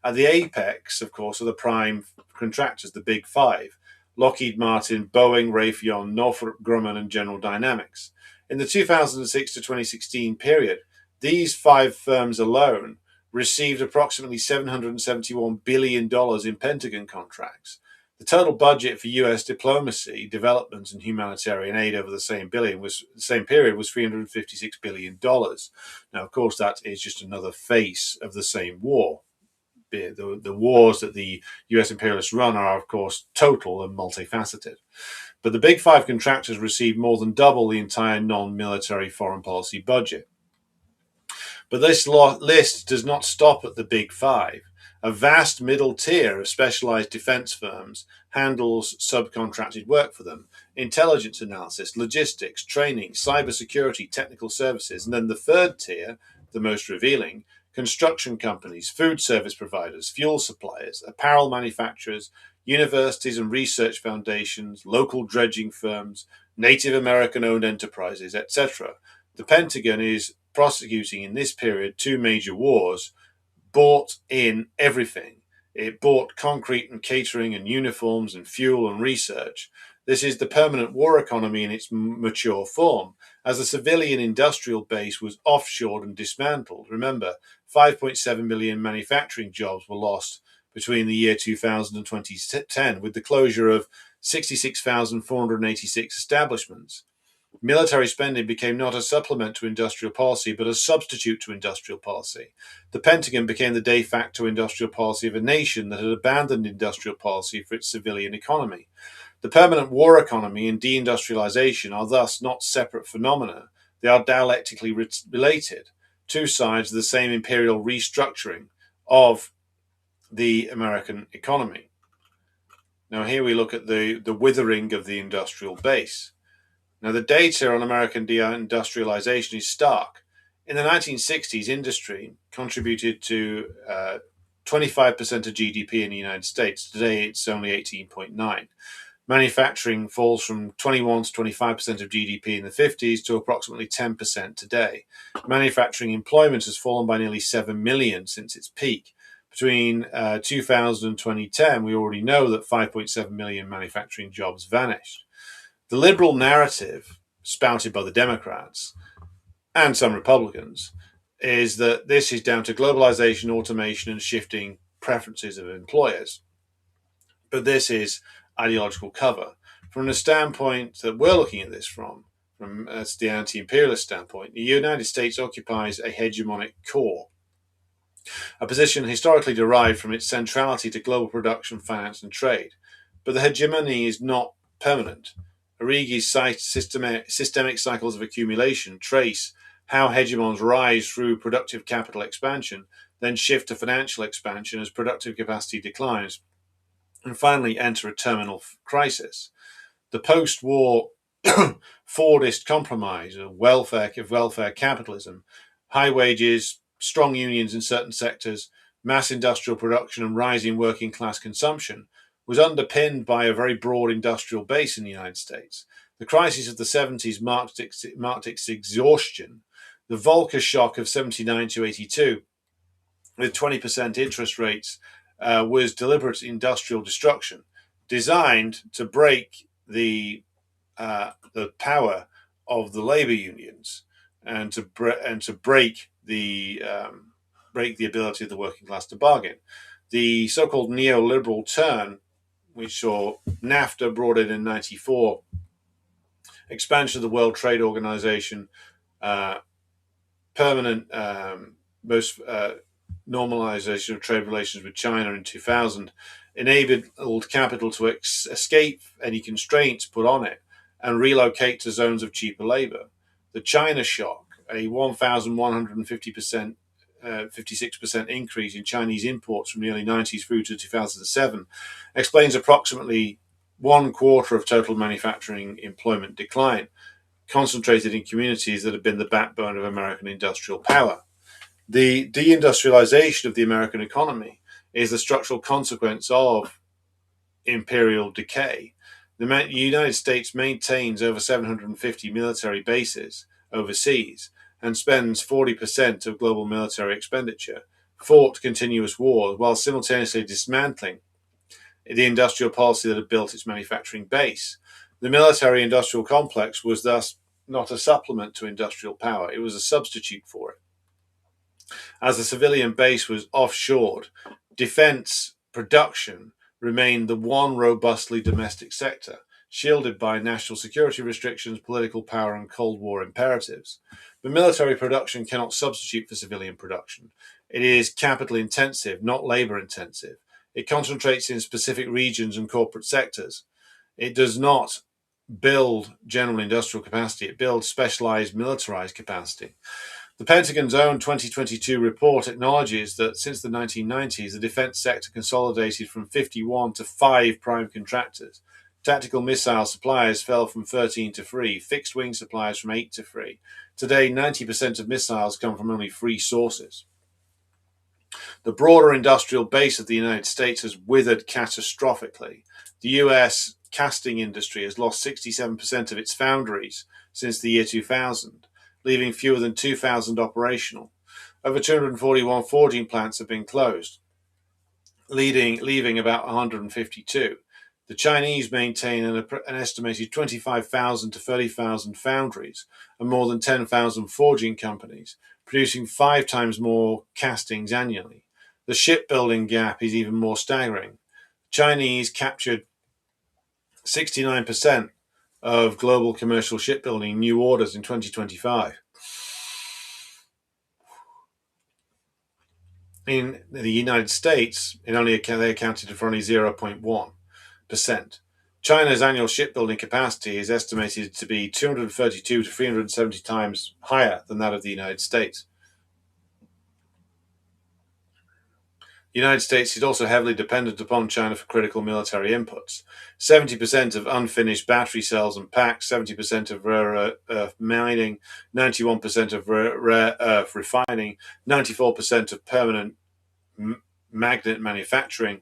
At the apex, of course, are the prime contractors, the big five: Lockheed Martin, Boeing, Raytheon, Northrop Grumman, and General Dynamics. In the 2006 to 2016 period, these five firms alone received approximately $771 billion in Pentagon contracts. The total budget for US diplomacy, development, and humanitarian aid over the same period was $356 billion. Now, of course, that is just another face of the same war. The wars that the US imperialists run are, of course, total and multifaceted. But the big five contractors receive more than double the entire non-military foreign policy budget. But this list does not stop at the big five. A vast middle tier of specialized defense firms handles subcontracted work for them: intelligence analysis, logistics, training, cybersecurity, technical services. And then the third tier, the most revealing: construction companies, food service providers, fuel suppliers, apparel manufacturers, universities and research foundations, local dredging firms, Native American-owned enterprises, etc. The Pentagon is prosecuting in this period two major wars, bought in everything. It bought concrete and catering and uniforms and fuel and research. This is the permanent war economy in its mature form, as the civilian industrial base was offshored and dismantled. Remember, 5.7 million manufacturing jobs were lost between the year 2000 and 2010, with the closure of 66,486 establishments. Military spending became not a supplement to industrial policy, but a substitute to industrial policy. The Pentagon became the de facto industrial policy of a nation that had abandoned industrial policy for its civilian economy. The permanent war economy and deindustrialization are thus not separate phenomena. They are dialectically related, two sides of the same imperial restructuring of the American economy. Now, here we look at the withering of the industrial base. Now, the data on American deindustrialization is stark. In the 1960s, industry contributed to 25% of GDP in the United States. Today, it's only 18.9%. Manufacturing falls from 21 to 25% of GDP in the 50s to approximately 10% today. Manufacturing employment has fallen by nearly 7 million since its peak. Between 2000 and 2010, we already know that 5.7 million manufacturing jobs vanished. The liberal narrative spouted by the Democrats and some Republicans is that this is down to globalization, automation, and shifting preferences of employers. But this is ideological cover. From the standpoint that we're looking at this from that's the anti-imperialist standpoint, the United States occupies a hegemonic core, a position historically derived from its centrality to global production, finance, and trade. But the hegemony is not permanent. Arrighi's systemic cycles of accumulation trace how hegemons rise through productive capital expansion, then shift to financial expansion as productive capacity declines, and finally enter a terminal crisis. The post-war Fordist compromise of welfare capitalism, high wages, strong unions in certain sectors, mass industrial production, and rising working class consumption was underpinned by a very broad industrial base in the United States. The crisis of the 70s marked its exhaustion. The Volcker shock of 79 to 82, with 20% interest rates, was deliberate industrial destruction, designed to break the power of the labor unions and to break the ability of the working class to bargain. The so-called neoliberal turn, which saw NAFTA brought in '94, expansion of the World Trade Organization, permanent normalization of trade relations with China in 2000, enabled capital to escape any constraints put on it and relocate to zones of cheaper labor. The China shock, a 1,150% 56% increase in Chinese imports from the early 90s through to 2007 explains approximately 1/4 of total manufacturing employment decline, concentrated in communities that have been the backbone of American industrial power. The deindustrialization of the American economy is the structural consequence of imperial decay. The United States maintains over 750 military bases overseas and spends 40% of global military expenditure, fought continuous wars while simultaneously dismantling the industrial policy that had built its manufacturing base. The military industrial complex was thus not a supplement to industrial power, it was a substitute for it. As the civilian base was offshored, defense production remained the one robustly domestic sector, shielded by national security restrictions, political power, and Cold War imperatives. But military production cannot substitute for civilian production. It is capital intensive, not labor intensive. It concentrates in specific regions and corporate sectors. It does not build general industrial capacity, it builds specialized militarized capacity. The Pentagon's own 2022 report acknowledges that since the 1990s, the defense sector consolidated from 51 to 5 prime contractors. Tactical missile suppliers fell from 13 to 3, fixed wing suppliers from 8 to 3. Today, 90% of missiles come from only 3 sources. The broader industrial base of the United States has withered catastrophically. The US casting industry has lost 67% of its foundries since the year 2000. Leaving fewer than 2,000 operational. Over 241 forging plants have been closed, leaving about 152. The Chinese maintain an estimated 25,000 to 30,000 foundries and more than 10,000 forging companies, producing 5 times more castings annually. The shipbuilding gap is even more staggering. Chinese captured 69% of global commercial shipbuilding new orders in 2025. In the United States, they accounted for only 0.1%. China's annual shipbuilding capacity is estimated to be 232 to 370 times higher than that of the United States. The United States is also heavily dependent upon China for critical military inputs. 70% of unfinished battery cells and packs, 70% of rare earth mining, 91% of rare earth refining, 94% of permanent magnet manufacturing.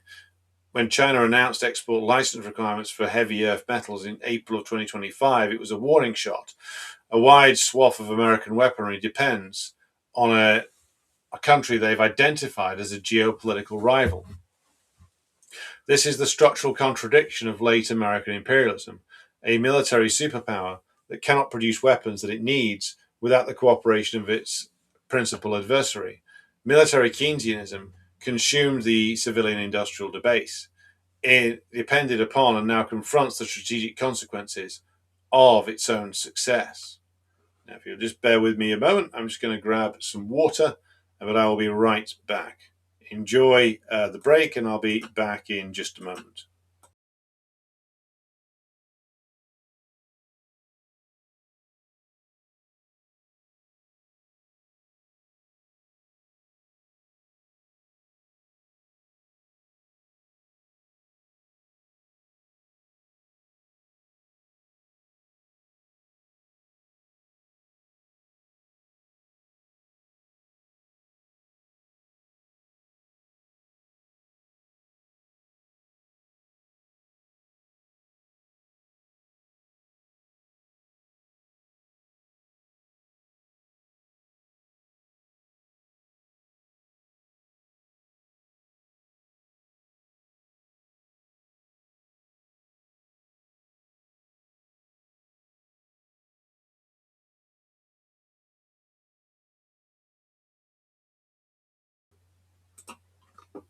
When China announced export license requirements for heavy earth metals in April of 2025, it was a warning shot. A wide swath of American weaponry depends on a country they've identified as a geopolitical rival. This is the structural contradiction of late American imperialism, a military superpower that cannot produce weapons that it needs without the cooperation of its principal adversary. Military Keynesianism consumed the civilian industrial debate. It depended upon and now confronts the strategic consequences of its own success. Now, if you'll just bear with me a moment, I'm just going to grab some water, but I will be right back. Enjoy the break, and I'll be back in just a moment.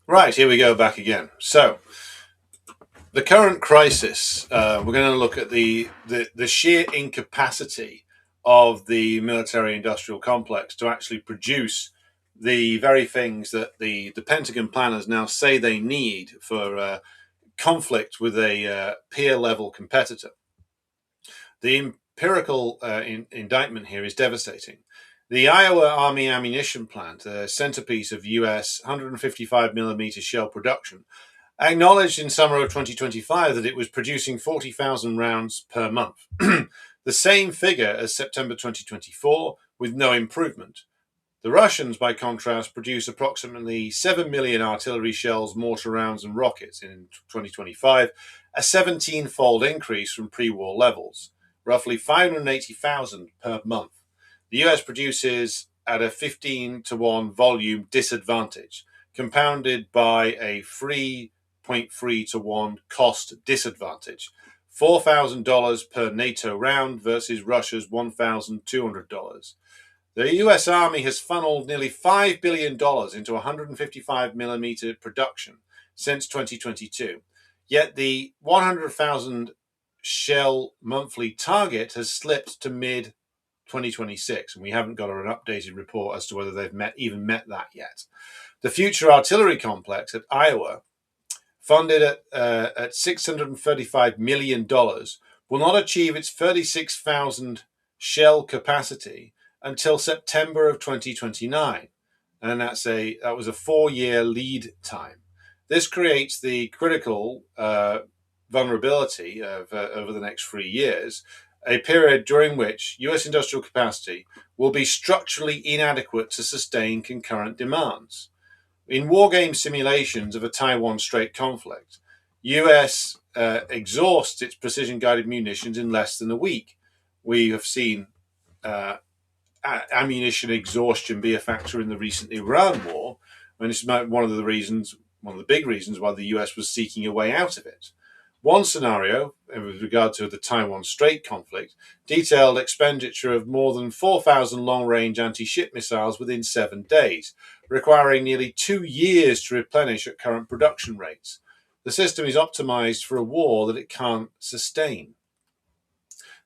Right, here we go back again. So, the current crisis, we're going to look at the sheer incapacity of the military-industrial complex to actually produce the very things that the Pentagon planners now say they need for conflict with a peer-level competitor. The empirical indictment here is devastating. The Iowa Army ammunition plant, a centerpiece of US 155mm shell production, acknowledged in summer of 2025 that it was producing 40,000 rounds per month, the same figure as September 2024, with no improvement. The Russians, by contrast, produce approximately 7 million artillery shells, mortar rounds, and rockets in 2025, a 17-fold increase from pre-war levels, roughly 580,000 per month. The US produces at a 15-to-1 volume disadvantage, compounded by a 3.3-to-1 cost disadvantage. $4,000 per NATO round versus Russia's $1,200. The US Army has funneled nearly $5 billion into 155mm production since 2022, yet the 100,000 shell monthly target has slipped to mid 2026, and we haven't got an updated report as to whether they've even met that yet. The Future Artillery Complex at Iowa, funded at $635 million, will not achieve its 36,000 shell capacity until September of 2029, and that was a 4-year lead time. This creates the critical vulnerability of over the next 3 years, a period during which US industrial capacity will be structurally inadequate to sustain concurrent demands. In wargame simulations of a Taiwan Strait conflict, US exhausts its precision-guided munitions in less than a week. We have seen ammunition exhaustion be a factor in the recent Iran war, and this is one of the big reasons why the US was seeking a way out of it. One scenario, with regard to the Taiwan Strait conflict, detailed expenditure of more than 4,000 long-range anti-ship missiles within 7 days, requiring nearly 2 years to replenish at current production rates. The system is optimized for a war that it can't sustain.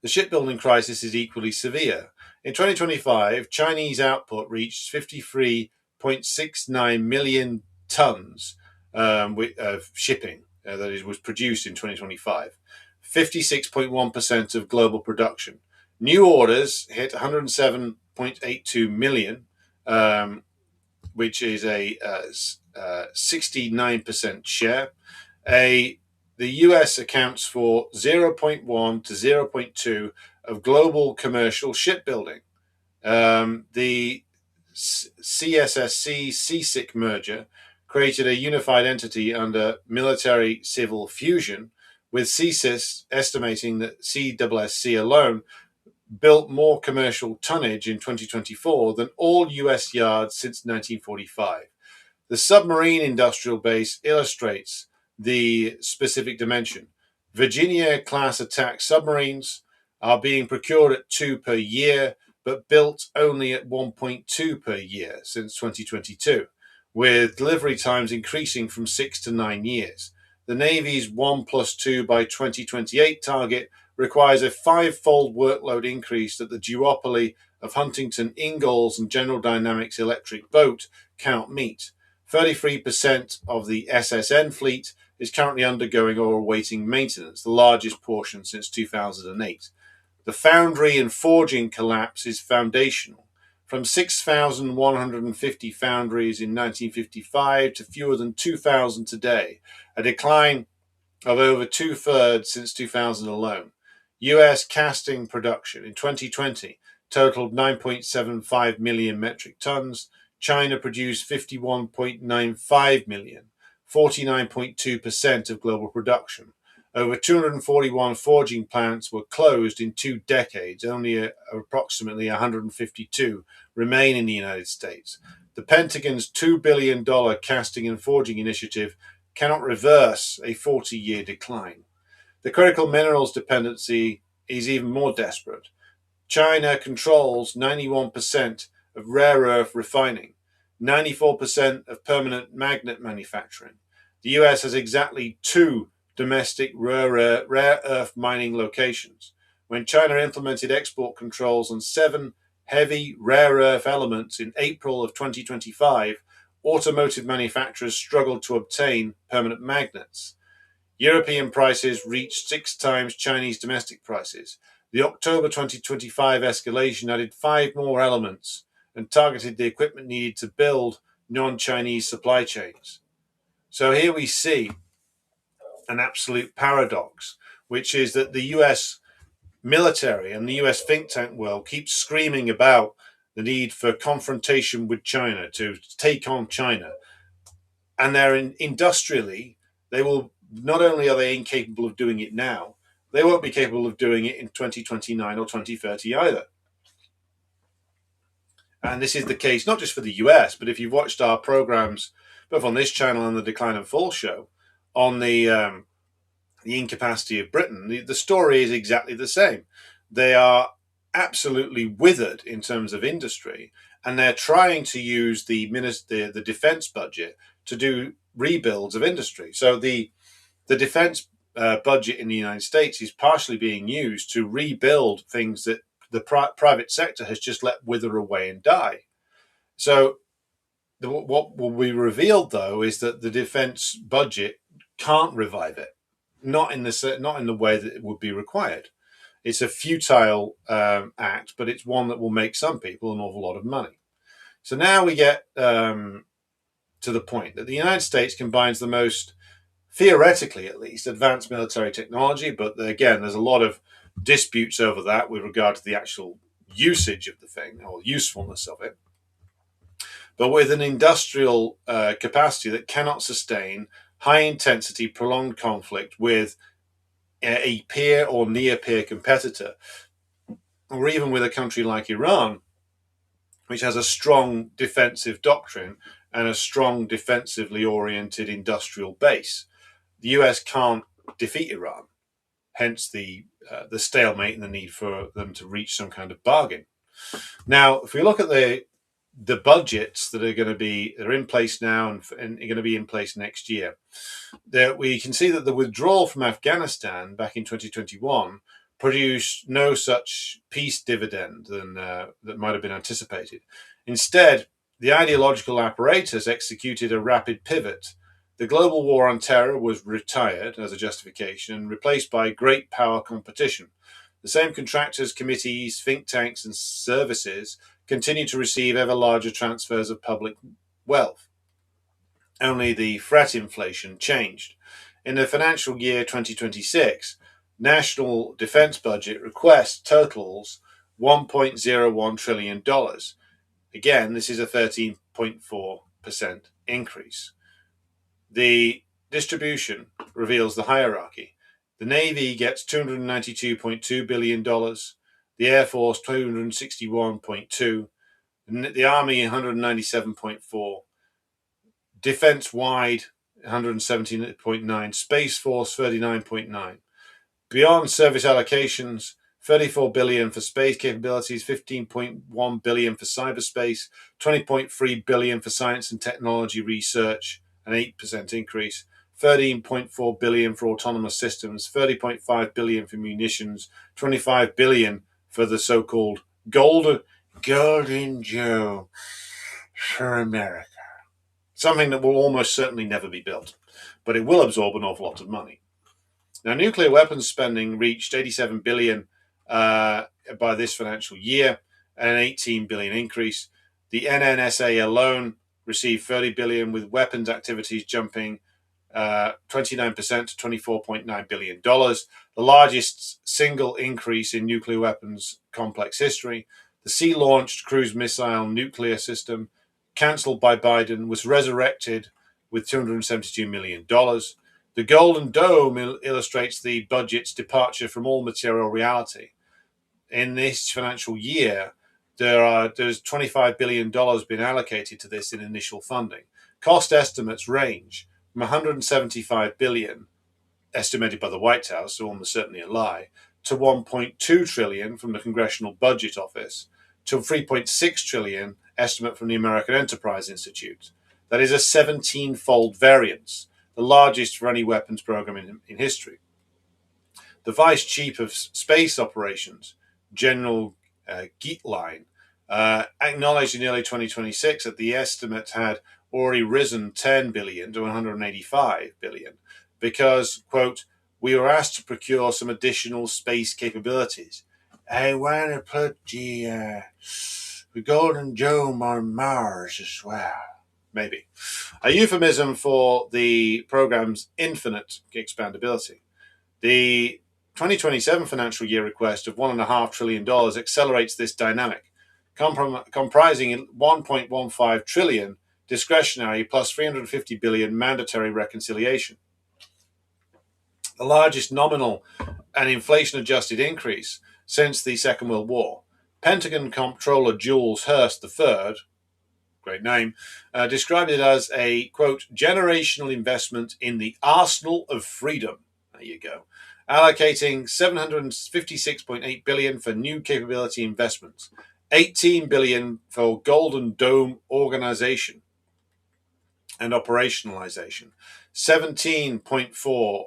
The shipbuilding crisis is equally severe. In 2025, Chinese output reached 53.69 million tons of shipping that was produced in 2025, 56.1% of global production. New orders hit 107.82 million, which is a 69% share. The US accounts for 0.1 to 0.2 of global commercial shipbuilding. The CSSC-CSIC merger created a unified entity under military-civil fusion, with CSIS estimating that CSSC alone built more commercial tonnage in 2024 than all US yards since 1945. The submarine industrial base illustrates the specific dimension. Virginia-class attack submarines are being procured at 2 per year, but built only at 1.2 per year since 2022, with delivery times increasing from 6 to 9 years. The Navy's 1+2 by 2028 target requires a 5-fold workload increase that the duopoly of Huntington Ingalls and General Dynamics Electric Boat can't meet. 33% of the SSN fleet is currently undergoing or awaiting maintenance, the largest portion since 2008. The foundry and forging collapse is foundational. From 6,150 foundries in 1955 to fewer than 2,000 today, a decline of over 2/3 since 2000 alone. US casting production in 2020 totaled 9.75 million metric tons. China produced 51.95 million, 49.2% of global production. Over 241 forging plants were closed in 2 decades. Only approximately 152 remain in the United States. The Pentagon's $2 billion casting and forging initiative cannot reverse a 40-year decline. The critical minerals dependency is even more desperate. China controls 91% of rare earth refining, 94% of permanent magnet manufacturing. The US has exactly 2 domestic rare earth mining locations. When China implemented export controls on 7 heavy rare earth elements in April of 2025, automotive manufacturers struggled to obtain permanent magnets. European prices reached 6 times Chinese domestic prices. The October 2025 escalation added 5 more elements and targeted the equipment needed to build non-Chinese supply chains. So here we see an absolute paradox, which is that the US military and the US think tank world keeps screaming about the need for confrontation with China, to take on China. And they're industrially, they will, not only are they incapable of doing it now, they won't be capable of doing it in 2029 or 2030 either. And this is the case not just for the US, but if you've watched our programs, both on this channel and the Decline and Fall show, on the incapacity of Britain, the story is exactly the same. They are absolutely withered in terms of industry, and they're trying to use the defense budget to do rebuilds of industry. So the defense budget in the United States is partially being used to rebuild things that the private sector has just let wither away and die. So what will be revealed, though, is that the defense budget can't revive it, not in the way that it would be required. It's a futile act, but it's one that will make some people an awful lot of money. So now we get to the point that the United States combines the most, theoretically at least, advanced military technology, but again, there's a lot of disputes over that with regard to the actual usage of the thing or usefulness of it, but with an industrial capacity that cannot sustain high-intensity, prolonged conflict with a peer or near-peer competitor, or even with a country like Iran, which has a strong defensive doctrine and a strong defensively oriented industrial base. The US can't defeat Iran, hence the stalemate and the need for them to reach some kind of bargain. Now, if we look at the budgets that are in place now and are going to be in place next year, that we can see that the withdrawal from Afghanistan back in 2021 produced no such peace dividend than that might have been anticipated. Instead, the ideological apparatus executed a rapid pivot. The global war on terror was retired as a justification and replaced by great power competition. The same contractors, committees, think tanks, and services continue to receive ever larger transfers of public wealth. Only the threat inflation changed. In the financial year 2026, national defense budget request totals $1.01 trillion. Again, this is a 13.4% increase. The distribution reveals the hierarchy. The Navy gets $292.2 billion, the Air Force $261.2 billion, the Army $197.4 billion, defense-wide $117.9 billion, Space Force $39.9 billion. Beyond service allocations, $34 billion for space capabilities, $15.1 billion for cyberspace, $20.3 billion for science and technology research, an 8% increase, $13.4 billion for autonomous systems, $30.5 billion for munitions, $25 billion for the so-called Golden Joe for America. Something that will almost certainly never be built, but it will absorb an awful lot of money. Now, nuclear weapons spending reached $87 billion by this financial year, an $18 billion increase. The NNSA alone received $30 billion, with weapons activities jumping 29% to $24.9 billion, the largest single increase in nuclear weapons complex history. The Sea-launched cruise missile nuclear system, cancelled by Biden, was resurrected with $272 million. The Golden Dome illustrates the budget's departure from all material reality. In this financial year, there's $25 billion been allocated to this in initial funding. Cost estimates range from $175 billion, estimated by the White House, so almost certainly a lie, to $1.2 trillion from the Congressional Budget Office, to $3.6 trillion estimate from the American Enterprise Institute. That is a 17-fold variance, the largest for any weapons program in history. The Vice Chief of Space Operations, General Geitlein, acknowledged in early 2026 that the estimate had already risen $10 billion to $185 billion because, quote, we were asked to procure some additional space capabilities. I want to put the the Golden Dome on Mars as well. Maybe. A euphemism for the program's infinite expandability. The 2027 financial year request of $1.5 trillion accelerates this dynamic, comprising $1.15 trillion discretionary plus $350 billion mandatory reconciliation. The largest nominal and inflation-adjusted increase since the Second World War. Pentagon Comptroller Jules Hurst III, great name, described it as a, quote, generational investment in the arsenal of freedom. There you go. Allocating $756.8 billion for new capability investments, $18 billion for Golden Dome organization and operationalization, $74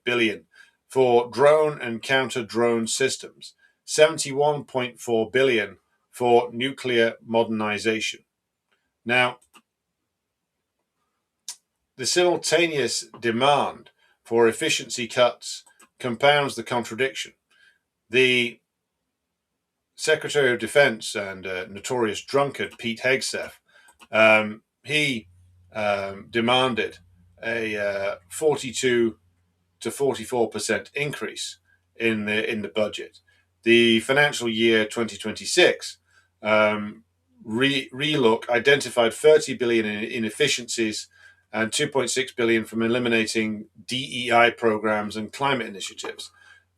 billion for drone and counter-drone systems, $71.4 billion for nuclear modernization. Now, the simultaneous demand for efficiency cuts compounds the contradiction. The Secretary of Defense and notorious drunkard Pete Hegseth, he demanded a 42 to 44% increase in the budget. The financial year 2026 relook identified $30 billion in inefficiencies and $2.6 billion from eliminating DEI programs and climate initiatives,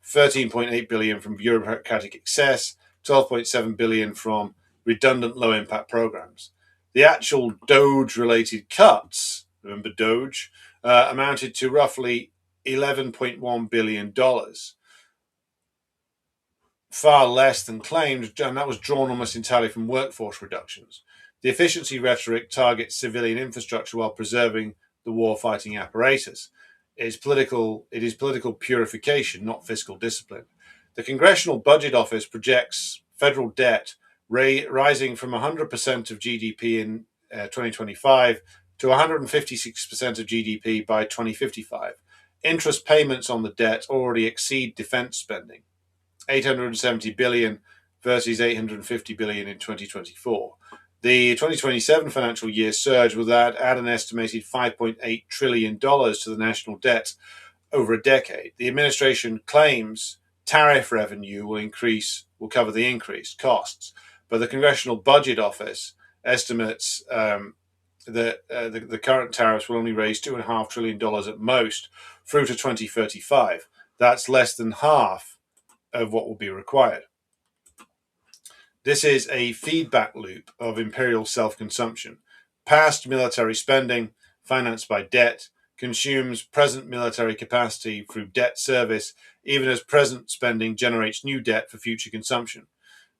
$13.8 billion from bureaucratic excess, $12.7 billion from redundant low-impact programs. The actual Doge-related cuts, remember Doge, amounted to roughly $11.1 billion, far less than claimed, and that was drawn almost entirely from workforce reductions. The efficiency rhetoric targets civilian infrastructure while preserving the war-fighting apparatus. It is political purification, not fiscal discipline. The Congressional Budget Office projects federal debt rising from 100% of GDP in 2025 to 156% of GDP by 2055. Interest payments on the debt already exceed defense spending, $870 billion versus $850 billion in 2024. The 2027 financial year surge will add an estimated $5.8 trillion to the national debt over a decade. The administration claims tariff revenue will cover the increased costs, but the Congressional Budget Office estimates that the current tariffs will only raise $2.5 trillion at most through to 2035. That's less than half of what will be required. This is a feedback loop of imperial self-consumption. Past military spending, financed by debt, consumes present military capacity through debt service, even as present spending generates new debt for future consumption.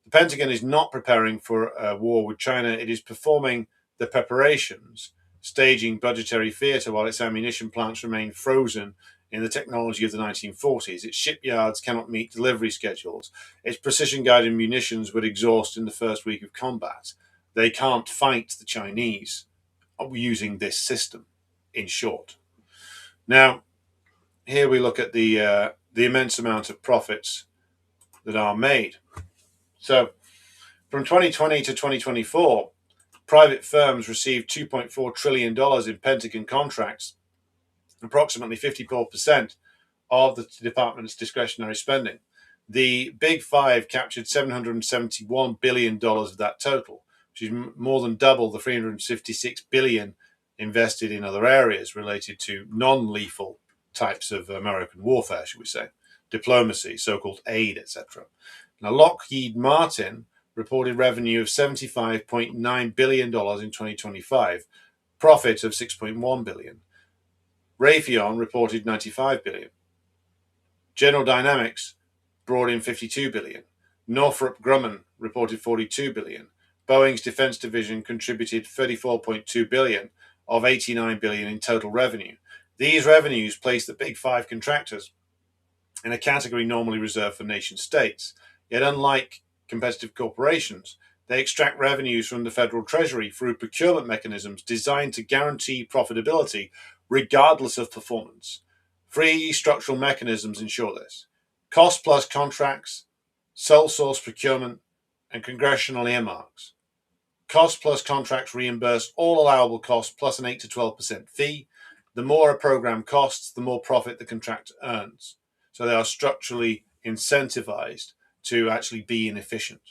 The Pentagon is not preparing for a war with China. It is performing the preparations, staging budgetary theatre while its ammunition plants remain frozen in the technology of the 1940s. Its shipyards cannot meet delivery schedules. Its precision-guided munitions would exhaust in the first week of combat. They can't fight the Chinese using this system, in short. Now, here we look at the immense amount of profits that are made. So, from 2020 to 2024, private firms received $2.4 trillion in Pentagon contracts, approximately 54% of the department's discretionary spending. The Big Five captured $771 billion of that total, which is more than double the $356 billion invested in other areas related to non-lethal types of American warfare, should we say, diplomacy, so-called aid, etc. Now, Lockheed Martin reported revenue of $75.9 billion in 2025, profit of $6.1 billion. Raytheon reported $95 billion. General Dynamics brought in $52 billion. Northrop Grumman reported $42 billion. Boeing's defense division contributed $34.2 billion of $89 billion in total revenue. These revenues place the Big Five contractors in a category normally reserved for nation states. Yet unlike competitive corporations, they extract revenues from the federal treasury through procurement mechanisms designed to guarantee profitability regardless of performance. Three structural mechanisms ensure this: cost plus contracts, sole source procurement, and congressional earmarks. Cost plus contracts reimburse all allowable costs plus an 8 to 12% fee. The more a program costs, the more profit the contractor earns. So they are structurally incentivized to actually be inefficient.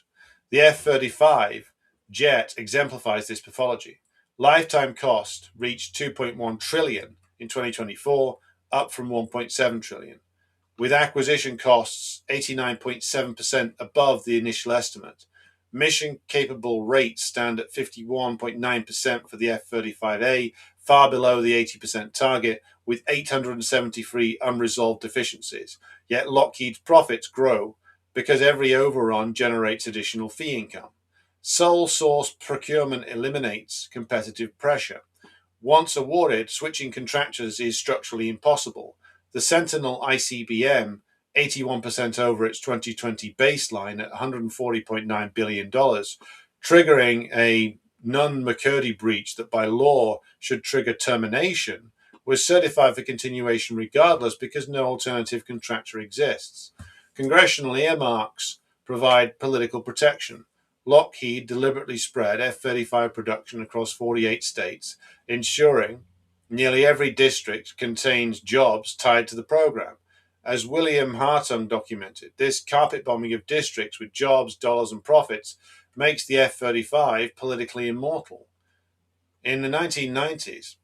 The F-35 jet exemplifies this pathology. Lifetime cost reached 2.1 trillion in 2024, up from 1.7 trillion, with acquisition costs 89.7% above the initial estimate. Mission capable rates stand at 51.9% for the F-35A, far below the 80% target, with 873 unresolved deficiencies. Yet Lockheed's profits grow because every overrun generates additional fee income. Sole source procurement eliminates competitive pressure. Once awarded, switching contractors is structurally impossible. The Sentinel ICBM, 81% over its 2020 baseline at $140.9 billion, triggering a Nunn-McCurdy breach that by law should trigger termination, was certified for continuation regardless because no alternative contractor exists. Congressional earmarks provide political protection. Lockheed deliberately spread F-35 production across 48 states, ensuring nearly every district contains jobs tied to the program. As William Hartung documented, this carpet bombing of districts with jobs, dollars, and profits makes the F-35 politically immortal. In the 1990s,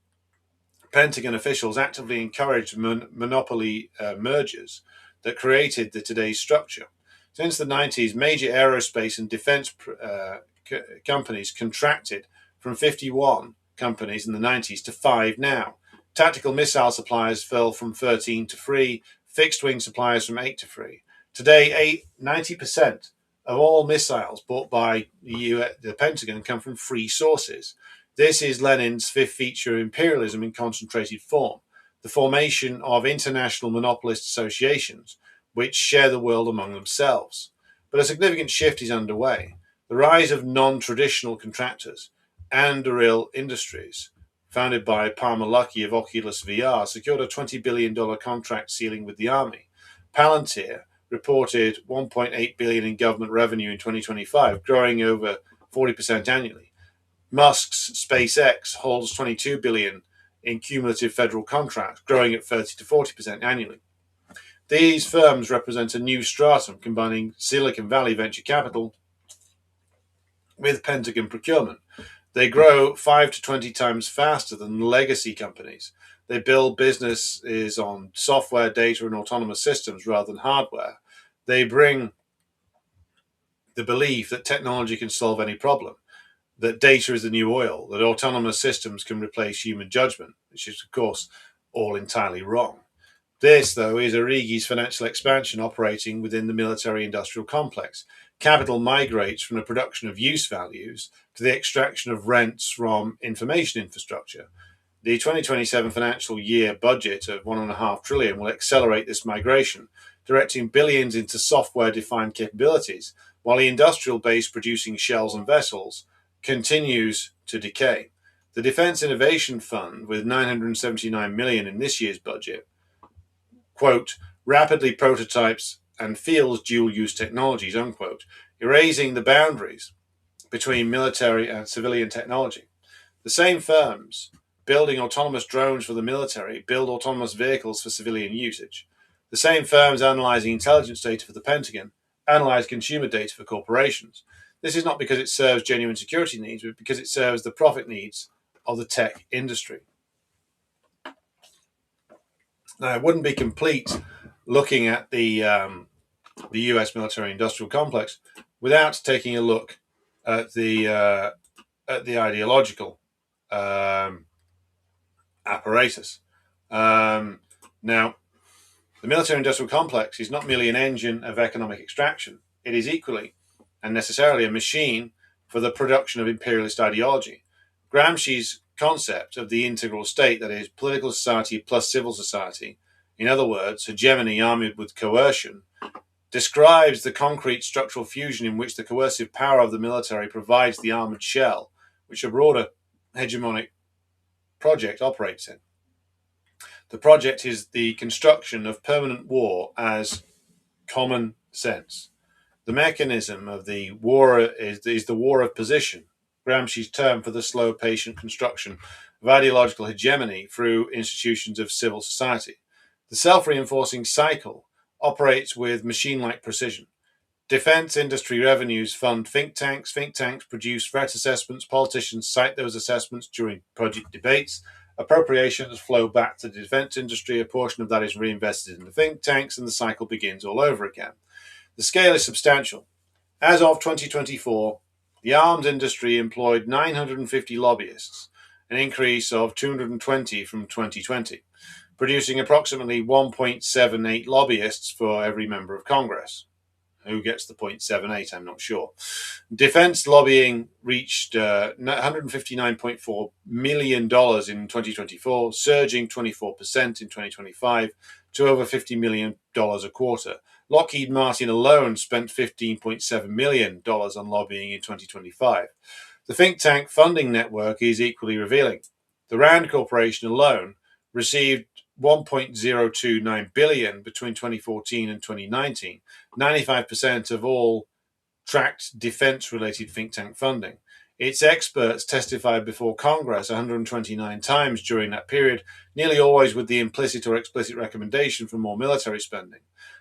Pentagon officials actively encouraged monopoly mergers that created the today's structure. Since the 90s, major aerospace and defense companies contracted from 51 companies in the 90s to 5 now. Tactical missile suppliers fell from 13 to 3, fixed wing suppliers from 8 to 3. Today, 90% of all missiles bought by the Pentagon come from free sources. This is Lenin's fifth feature, imperialism in concentrated form, the formation of international monopolist associations which share the world among themselves. But a significant shift is underway. The rise of non-traditional contractors, Anduril Industries, founded by Palmer Luckey of Oculus VR, secured a $20 billion contract ceiling with the Army. Palantir reported $1.8 billion in government revenue in 2025, growing over 40% annually. Musk's SpaceX holds $22 billion in cumulative federal contracts, growing at 30 to 40% annually. These firms represent a new stratum combining Silicon Valley venture capital with Pentagon procurement. They grow 5 to 20 times faster than legacy companies. They build businesses on software, data, and autonomous systems rather than hardware. They bring the belief that technology can solve any problem, that data is the new oil, that autonomous systems can replace human judgment, which is, of course, all entirely wrong. This, though, is Arrighi's financial expansion operating within the military-industrial complex. Capital migrates from the production of use values to the extraction of rents from information infrastructure. The 2027 financial year budget of $1.5 trillion will accelerate this migration, directing billions into software-defined capabilities, while the industrial base producing shells and vessels continues to decay. The Defense Innovation Fund, with $979 million in this year's budget, quote, rapidly prototypes and fields dual-use technologies, unquote, erasing the boundaries between military and civilian technology. The same firms building autonomous drones for the military build autonomous vehicles for civilian usage. The same firms analyzing intelligence data for the Pentagon analyze consumer data for corporations. This is not because it serves genuine security needs, but because it serves the profit needs of the tech industry. Now, it wouldn't be complete looking at the U.S. military-industrial complex without taking a look at the ideological apparatus. Now, the military-industrial complex is not merely an engine of economic extraction. It is equally and necessarily a machine for the production of imperialist ideology. Gramsci's concept of the integral state, that is, political society plus civil society, in other words, hegemony armed with coercion, describes the concrete structural fusion in which the coercive power of the military provides the armored shell, which a broader hegemonic project operates in. The project is the construction of permanent war as common sense. The mechanism of the war is the war of position, Gramsci's term for the slow, patient construction of ideological hegemony through institutions of civil society. The self-reinforcing cycle operates with machine-like precision. Defense industry revenues fund think tanks produce threat assessments, politicians cite those assessments during budget debates, appropriations flow back to the defense industry, a portion of that is reinvested in the think tanks, and the cycle begins all over again. The scale is substantial. As of 2024, the arms industry employed 950 lobbyists, an increase of 220 from 2020, producing approximately 1.78 lobbyists for every member of Congress. Who gets the 0.78? I'm not sure. Defense lobbying reached $159.4 million in 2024, surging 24% in 2025 to over $50 million a quarter. Lockheed Martin alone spent $15.7 million on lobbying in 2025. The think tank funding network is equally revealing. The RAND Corporation alone received $1.029 billion between 2014 and 2019, 95% of all tracked defense-related think tank funding. Its experts testified before Congress 129 times during that period, nearly always with the implicit or explicit recommendation for more military spending.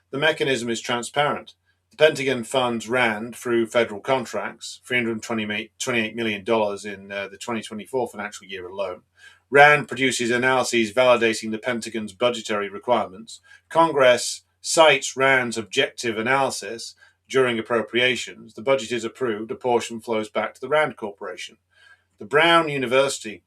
The mechanism is transparent. The Pentagon funds RAND through federal contracts, $328 million in the 2024 financial year alone. RAND produces analyses validating the Pentagon's budgetary requirements. Congress cites RAND's objective analysis during appropriations. The budget is approved, a portion flows back to the RAND Corporation. The Brown University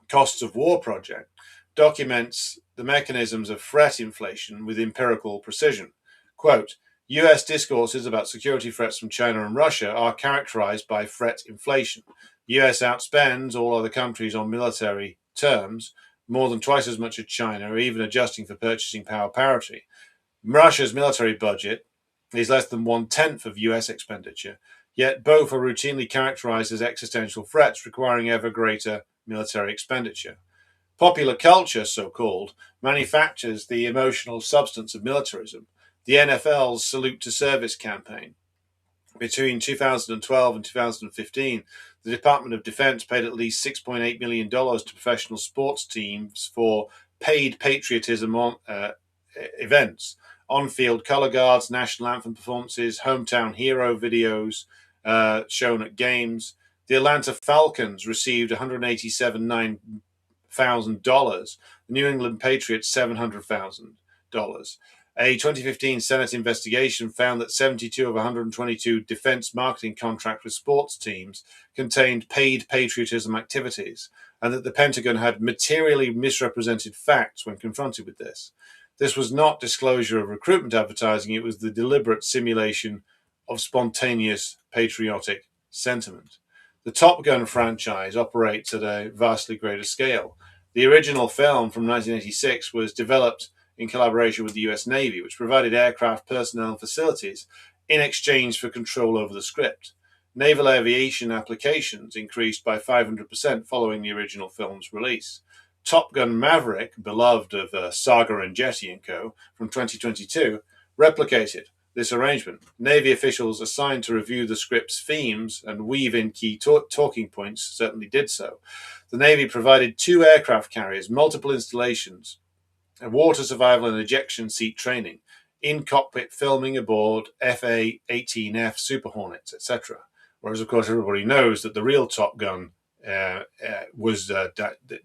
Costs of War Project documents the mechanisms of threat inflation with empirical precision. Quote, US discourses about security threats from China and Russia are characterized by threat inflation. The US outspends all other countries on military terms, more than twice as much as China, even adjusting for purchasing power parity. Russia's military budget is less than 1/10 of US expenditure, yet both are routinely characterized as existential threats requiring ever greater military expenditure. Popular culture, so-called, manufactures the emotional substance of militarism. The NFL's Salute to Service campaign. Between 2012 and 2015, the Department of Defense paid at least $6.8 million to professional sports teams for paid patriotism events, on-field color guards, national anthem performances, hometown hero videos shown at games. The Atlanta Falcons received $187,900, the New England Patriots $700,000. A 2015 Senate investigation found that 72 of 122 defense marketing contracts with sports teams contained paid patriotism activities, and that the Pentagon had materially misrepresented facts when confronted with this. This was not disclosure of recruitment advertising, it was the deliberate simulation of spontaneous patriotic sentiment. The Top Gun franchise operates at a vastly greater scale. The original film from 1986 was developed in collaboration with the US Navy, which provided aircraft, personnel, and facilities in exchange for control over the script. Naval aviation applications increased by 500% following the original film's release. Top Gun Maverick, beloved of Saga and Jetty & Co., from 2022, replicated this arrangement. Navy officials assigned to review the script's themes and weave in key talking points certainly did so. The Navy provided 2 aircraft carriers, multiple installations, water survival and ejection seat training, in-cockpit filming aboard FA-18F Super Hornets, etc. Whereas, of course, everybody knows that the real Top Gun was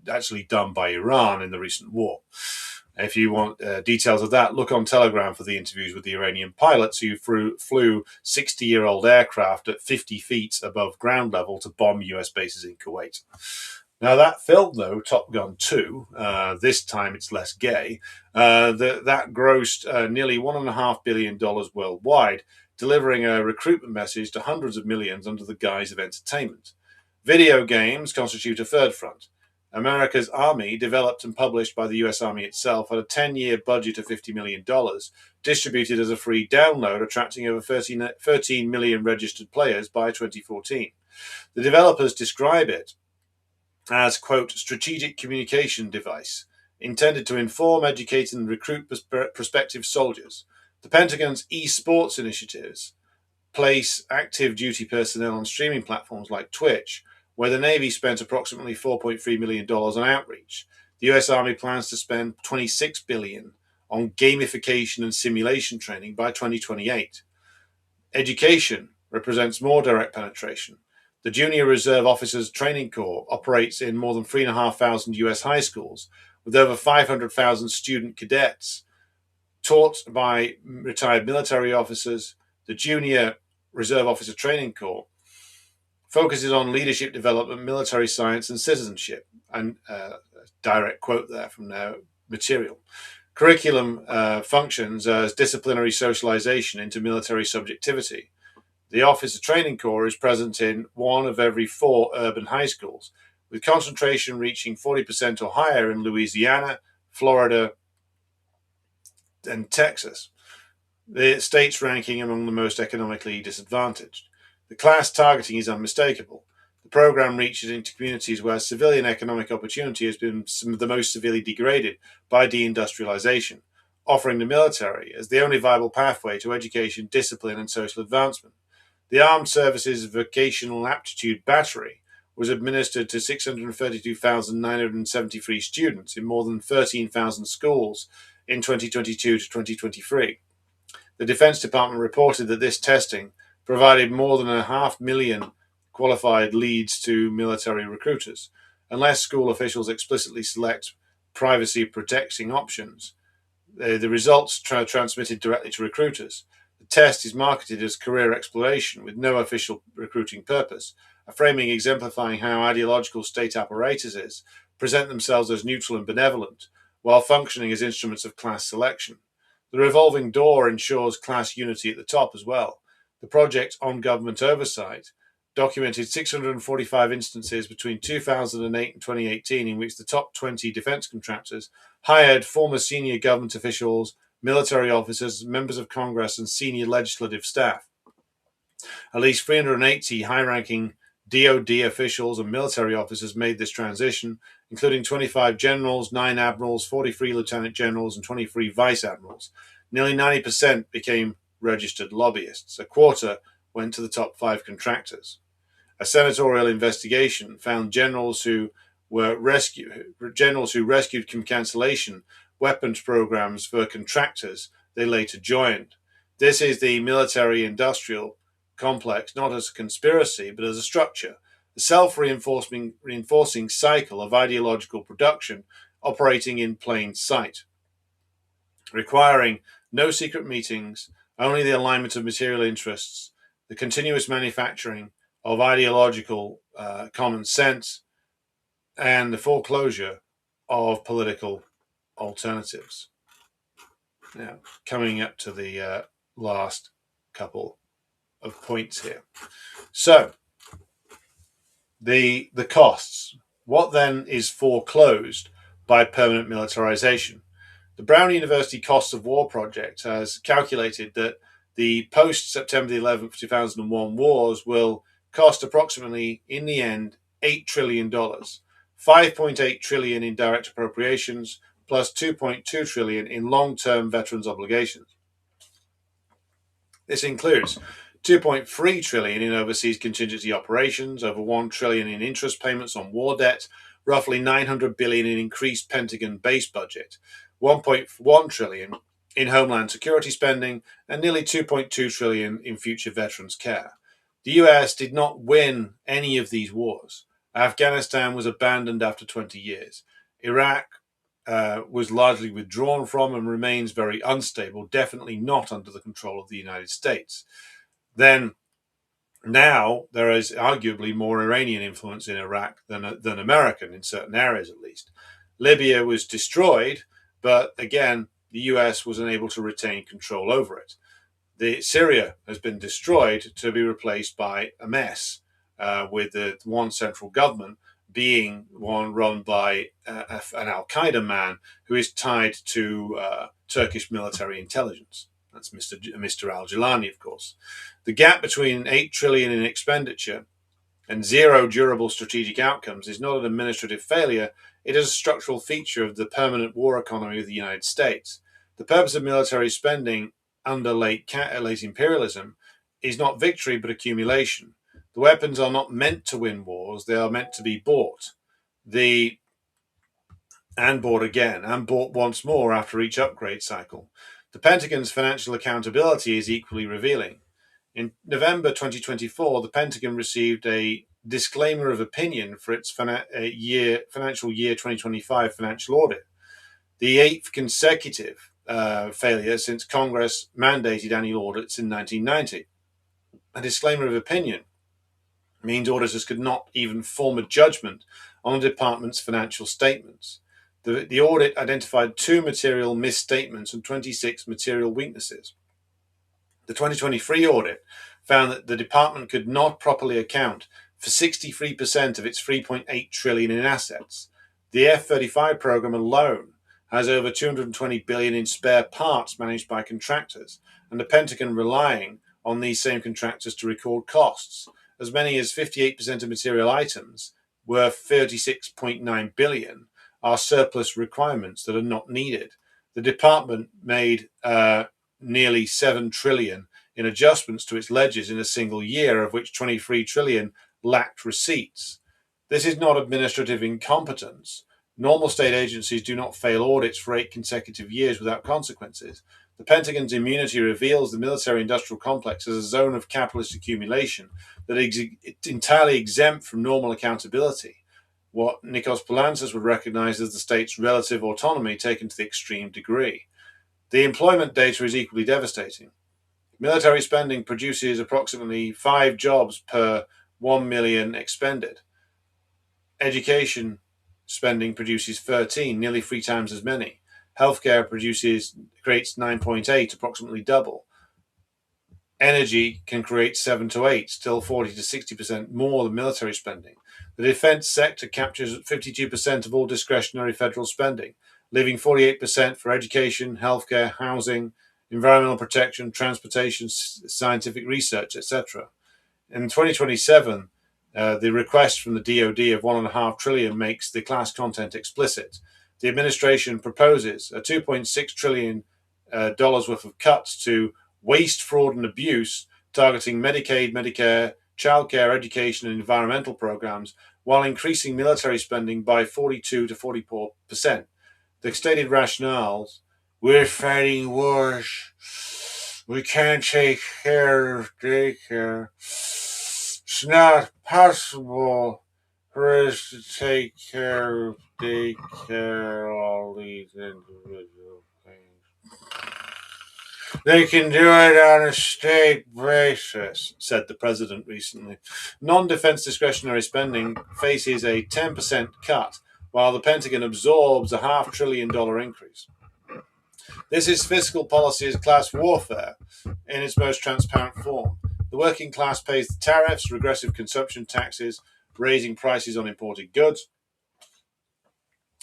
actually done by Iran in the recent war. If you want details of that, look on Telegram for the interviews with the Iranian pilots who flew 60-year-old aircraft at 50 feet above ground level to bomb US bases in Kuwait. Now, that film, though, Top Gun 2, this time it's less gay, that grossed nearly $1.5 billion worldwide, delivering a recruitment message to hundreds of millions under the guise of entertainment. Video games constitute a third front. America's Army, developed and published by the US Army itself, had a 10-year budget of $50 million, distributed as a free download, attracting over 13 million registered players by 2014. The developers describe it as, quote, strategic communication device, intended to inform, educate, and recruit prospective soldiers. The Pentagon's esports initiatives place active duty personnel on streaming platforms like Twitch, where the Navy spent approximately $4.3 million on outreach. The US Army plans to spend $26 billion on gamification and simulation training by 2028. Education represents more direct penetration. The Junior Reserve Officers Training Corps operates in more than 3,500 US high schools, with over 500,000 student cadets taught by retired military officers. The Junior Reserve Officer Training Corps focuses on leadership development, military science, and citizenship. And direct quote there from their material. Curriculum functions as disciplinary socialization into military subjectivity. The Officer Training Corps is present in 1 of every 4 urban high schools, with concentration reaching 40% or higher in Louisiana, Florida, and Texas, the states ranking among the most economically disadvantaged. The class targeting is unmistakable. The program reaches into communities where civilian economic opportunity has been the most severely degraded by deindustrialization, offering the military as the only viable pathway to education, discipline, and social advancement. The Armed Services Vocational Aptitude Battery was administered to 632,973 students in more than 13,000 schools in 2022 to 2023. The Defense Department reported that this testing provided more than 500,000 qualified leads to military recruiters. Unless school officials explicitly select privacy-protecting options, the results transmitted directly to recruiters. The test is marketed as career exploration with no official recruiting purpose, a framing exemplifying how ideological state apparatuses present themselves as neutral and benevolent, while functioning as instruments of class selection. The revolving door ensures class unity at the top as well. The project on government oversight documented 645 instances between 2008 and 2018 in which the top 20 defense contractors hired former senior government officials, military officers, members of Congress, and senior legislative staff. At least 380 high-ranking DoD officials and military officers made this transition, including 25 generals, 9 admirals, 43 lieutenant generals, and 23 vice admirals. Nearly 90% became registered lobbyists. A quarter went to the top 5 contractors. A senatorial investigation found generals who rescued from cancellation weapons programs for contractors they later joined. This is the military-industrial complex, not as a conspiracy, but as a structure, a self-reinforcing cycle of ideological production operating in plain sight, requiring no secret meetings, only the alignment of material interests, the continuous manufacturing of ideological common sense, and the foreclosure of political alternatives. Now, coming up to the last couple of points here. So, the costs. What then is foreclosed by permanent militarization? The Brown University Costs of War Project has calculated that the post-September 11th, 2001 wars will cost approximately, in the end, $8 trillion, $5.8 trillion in direct appropriations, plus $2.2 trillion in long-term veterans obligations. This includes $2.3 trillion in overseas contingency operations, over $1 trillion in interest payments on war debt, roughly $900 billion in increased Pentagon base budget, $1.1 trillion in homeland security spending, and nearly $2.2 trillion in future veterans care. The US did not win any of these wars. Afghanistan was abandoned after 20 years. Iraq was largely withdrawn from and remains very unstable, definitely not under the control of the United States. Now there is arguably more Iranian influence in Iraq than American, in certain areas at least. Libya was destroyed, but again, the US was unable to retain control over it. Syria has been destroyed to be replaced by a mess, with the one central government being one run by an al-Qaeda man who is tied to Turkish military intelligence. That's Mr. al-Jilani, of course. The gap between $8 trillion in expenditure and zero durable strategic outcomes is not an administrative failure. It is a structural feature of the permanent war economy of the United States. The purpose of military spending under late imperialism is not victory but accumulation. The weapons are not meant to win wars, they are meant to be bought. And bought again, and bought once more after each upgrade cycle. The Pentagon's financial accountability is equally revealing. In November 2024, the Pentagon received a disclaimer of opinion for its financial year 2025 financial audit, the 8th consecutive failure since Congress mandated annual audits in 1990. A disclaimer of opinion means auditors could not even form a judgment on a department's financial statements. The audit identified 2 material misstatements and 26 material weaknesses. The 2023 audit found that the department could not properly account for 63% of its $3.8 trillion in assets. The F-35 program alone has over $220 billion in spare parts managed by contractors, and the Pentagon relying on these same contractors to record costs. As many as 58% of material items, worth $36.9 billion, are surplus requirements that are not needed. The department made nearly $7 trillion in adjustments to its ledgers in a single year, of which $23 trillion lacked receipts. This is not administrative incompetence. Normal state agencies do not fail audits for 8 consecutive years without consequences. The Pentagon's immunity reveals the military-industrial complex as a zone of capitalist accumulation that is entirely exempt from normal accountability, what Nikos Poulantzas would recognize as the state's relative autonomy taken to the extreme degree. The employment data is equally devastating. Military spending produces approximately 5 jobs per 1 million expended. Education spending produces 13, nearly 3 times as many. Healthcare creates 9.8, approximately double. Energy can create 7 to 8, still 40 to 60% more than military spending. The defense sector captures 52% of all discretionary federal spending, leaving 48% for education, healthcare, housing, environmental protection, transportation, scientific research, etc. In 2027, the request from the DoD of $1.5 trillion makes the class content explicit. The administration proposes a $2.6 trillion worth of cuts to waste, fraud, and abuse, targeting Medicaid, Medicare, childcare, education, and environmental programs, while increasing military spending by 42 to 44%. The stated rationales: we're fighting wars, we can't take care of daycare, it's not possible for us to take care of daycare, all these individual things. They can do it on a state basis, said the president recently. Non-defense discretionary spending faces a 10% cut, while the Pentagon absorbs a $500 billion increase. This is fiscal policy as class warfare in its most transparent form. The working class pays the tariffs, regressive consumption taxes, raising prices on imported goods.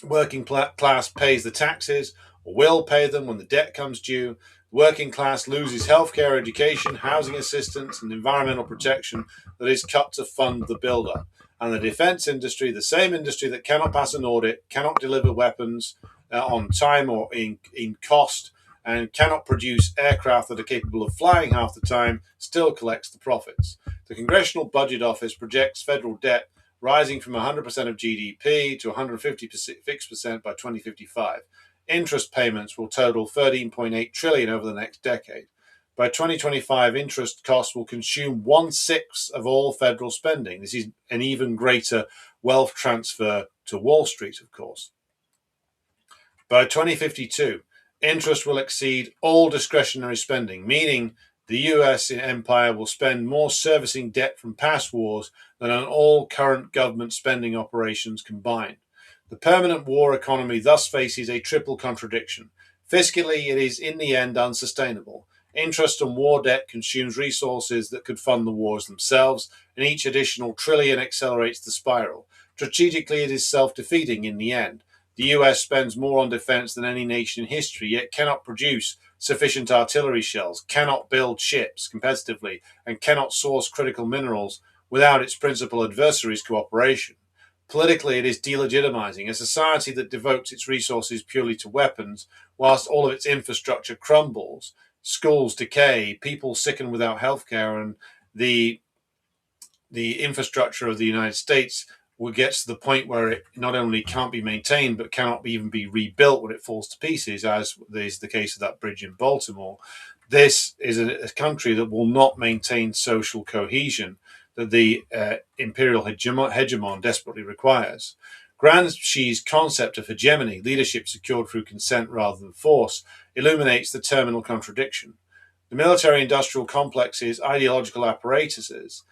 Working class pays the taxes, or will pay them when the debt comes due. Working class loses healthcare, education, housing assistance, and environmental protection that is cut to fund the buildup. And the defense industry, the same industry that cannot pass an audit, cannot deliver weapons on time or in cost, and cannot produce aircraft that are capable of flying half the time, still collects the profits. The Congressional Budget Office projects federal debt rising from 100% of GDP to 156% by 2055. Interest payments will total $13.8 trillion over the next decade. By 2025, interest costs will consume 1/6 of all federal spending. This is an even greater wealth transfer to Wall Street, of course. By 2052, interest will exceed all discretionary spending, meaning the US empire will spend more servicing debt from past wars than on all current government spending operations combined. The permanent war economy thus faces a triple contradiction. Fiscally, it is in the end unsustainable. Interest on war debt consumes resources that could fund the wars themselves, and each additional trillion accelerates the spiral. Strategically, it is self-defeating in the end. The US spends more on defense than any nation in history, yet cannot produce sufficient artillery shells, cannot build ships competitively, and cannot source critical minerals without its principal adversaries' cooperation. Politically, it is delegitimizing. A society that devotes its resources purely to weapons, whilst all of its infrastructure crumbles, schools decay, people sicken without healthcare, and the infrastructure of the United States will get to the point where it not only can't be maintained but cannot even be rebuilt when it falls to pieces, as is the case of that bridge in Baltimore. This is a country that will not maintain social cohesion that the imperial hegemon desperately requires. Gramsci's concept of hegemony, leadership secured through consent rather than force, illuminates the terminal contradiction. The military-industrial complex's ideological apparatuses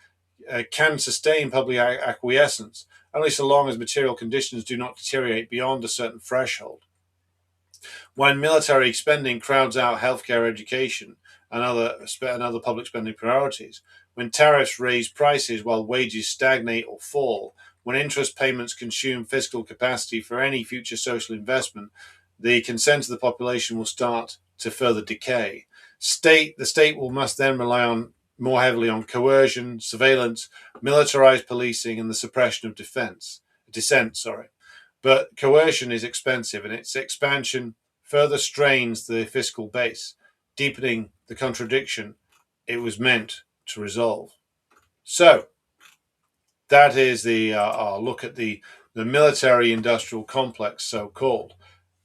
can sustain public acquiescence only so long as material conditions do not deteriorate beyond a certain threshold. When military spending crowds out healthcare, education, and other public spending priorities, when tariffs raise prices while wages stagnate or fall, when interest payments consume fiscal capacity for any future social investment, the consent of the population will start to further decay. The state must then rely more heavily on coercion, surveillance, militarized policing, and the suppression of dissent. But coercion is expensive, and its expansion further strains the fiscal base, deepening the contradiction it was meant to resolve. So, that is our look at the military-industrial complex, so-called.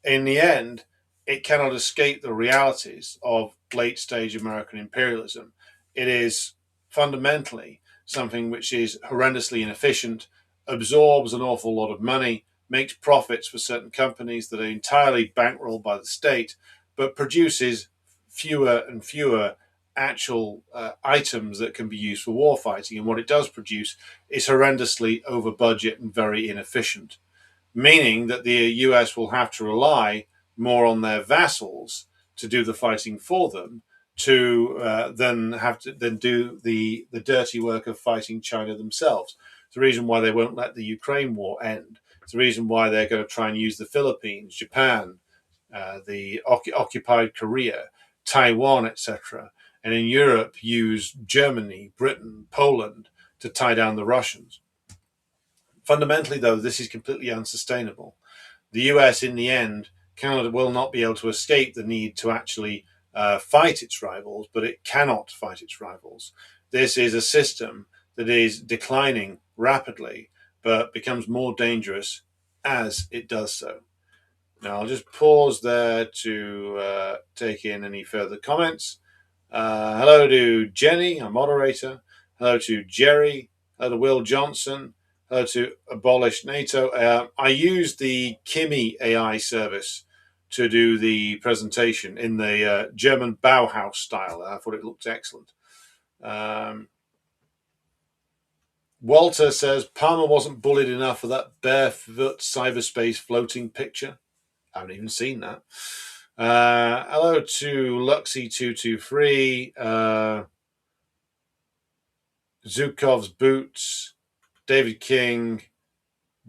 In the end, it cannot escape the realities of late-stage American imperialism. It is fundamentally something which is horrendously inefficient, absorbs an awful lot of money, makes profits for certain companies that are entirely bankrolled by the state, but produces fewer and fewer actual items that can be used for warfighting. And what it does produce is horrendously over budget and very inefficient, meaning that the US will have to rely more on their vassals to do the fighting for them, to then do the dirty work of fighting China themselves. It's the reason why they won't let the Ukraine war end. It's the reason why they're going to try and use the Philippines, Japan, the occupied Korea, Taiwan, etc., and in Europe use Germany, Britain, Poland to tie down the Russians. Fundamentally, though, this is completely unsustainable. The US, in the end, will not be able to escape the need to actually fight its rivals, but it cannot fight its rivals. This is a system that is declining rapidly, but becomes more dangerous as it does so. Now, I'll just pause there to take in any further comments. Hello to Jenny, our moderator. Hello to Jerry. Hello to Will Johnson. Hello to Abolish NATO. I used the Kimi AI service to do the presentation in the German Bauhaus style. I thought it looked excellent. Walter says Palmer wasn't bullied enough for that barefoot cyberspace floating picture. I haven't even seen that. Hello to Luxy223, Zukov's Boots, David King,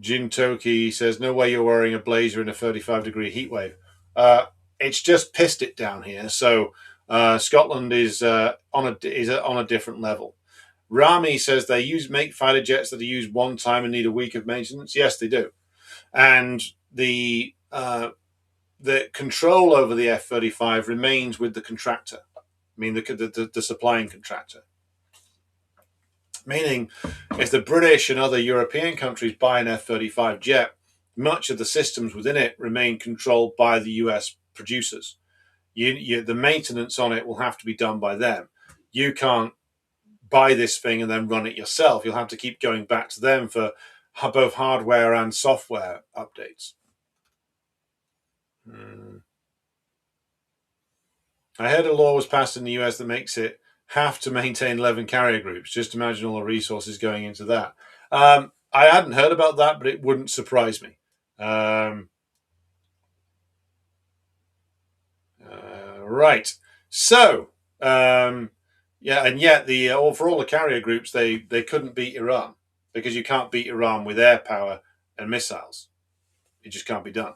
Jin Toki says, no way you're wearing a blazer in a 35-degree heat wave. It's just pissed it down here, so Scotland is on a different level. Rami says they make fighter jets that are used one time and need a week of maintenance. Yes, they do. And the control over the F-35 remains with the contractor. I mean, the supplying contractor. Meaning, if the British and other European countries buy an F-35 jet, much of the systems within it remain controlled by the US producers. The maintenance on it will have to be done by them. You can't buy this thing and then run it yourself. You'll have to keep going back to them for both hardware and software updates. I heard a law was passed in the US that makes it have to maintain 11 carrier groups. Just imagine all the resources going into that. I hadn't heard about that, but it wouldn't surprise me. Right. So, and yet for all the carrier groups, they couldn't beat Iran, because you can't beat Iran with air power and missiles. It just can't be done.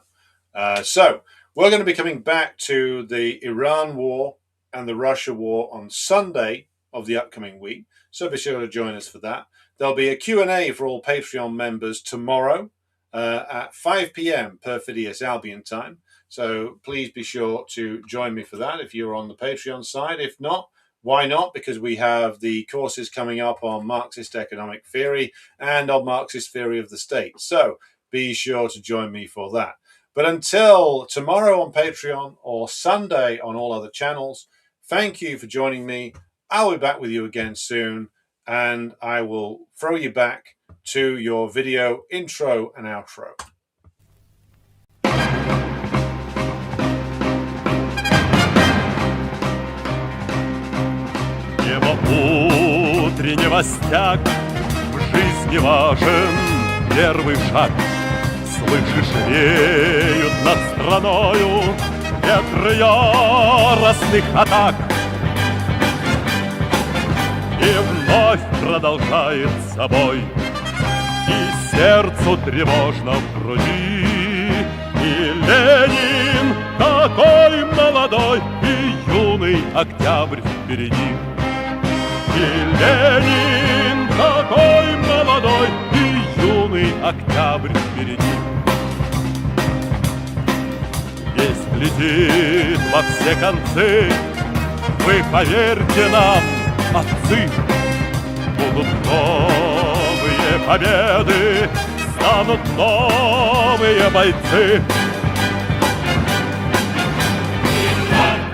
So we're going to be coming back to the Iran war and the Russia war on Sunday of the upcoming week. So be sure to join us for that. There'll be a Q&A for all Patreon members tomorrow at 5 p.m. Perfidious Albion time. So please be sure to join me for that if you're on the Patreon side. If not, why not? Because we have the courses coming up on Marxist economic theory and on Marxist theory of the state. So be sure to join me for that. But until tomorrow on Patreon or Sunday on all other channels, thank you for joining me. I'll be back with you again soon, and I will throw you back to your video intro and outro. Небо утреннего стяг, в жизни важен первый шаг. Слышишь, реют над страною ветры яростных атак. И вновь продолжает собой, и сердцу тревожно в груди. И Ленин такой молодой, и юный октябрь впереди. И Ленин такой молодой, и юный октябрь впереди. Весть летит во все концы, вы поверьте нам, отцы. Будут новые победы, станут новые бойцы.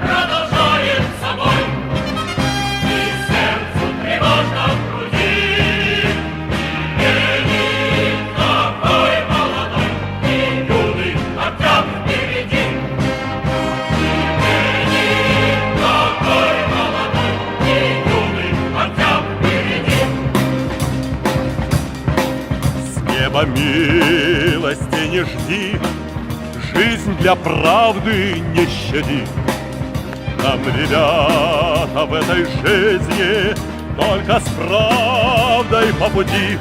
Продолжает собой, и сердцу тревожно в груди. Ленин такой молодой, и юный октябрь впереди. Ленин такой молодой, и юный октябрь впереди. С неба милости не жди, жизнь для правды не щади. Нам, ребята, в этой жизни только с правдой по пути.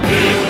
И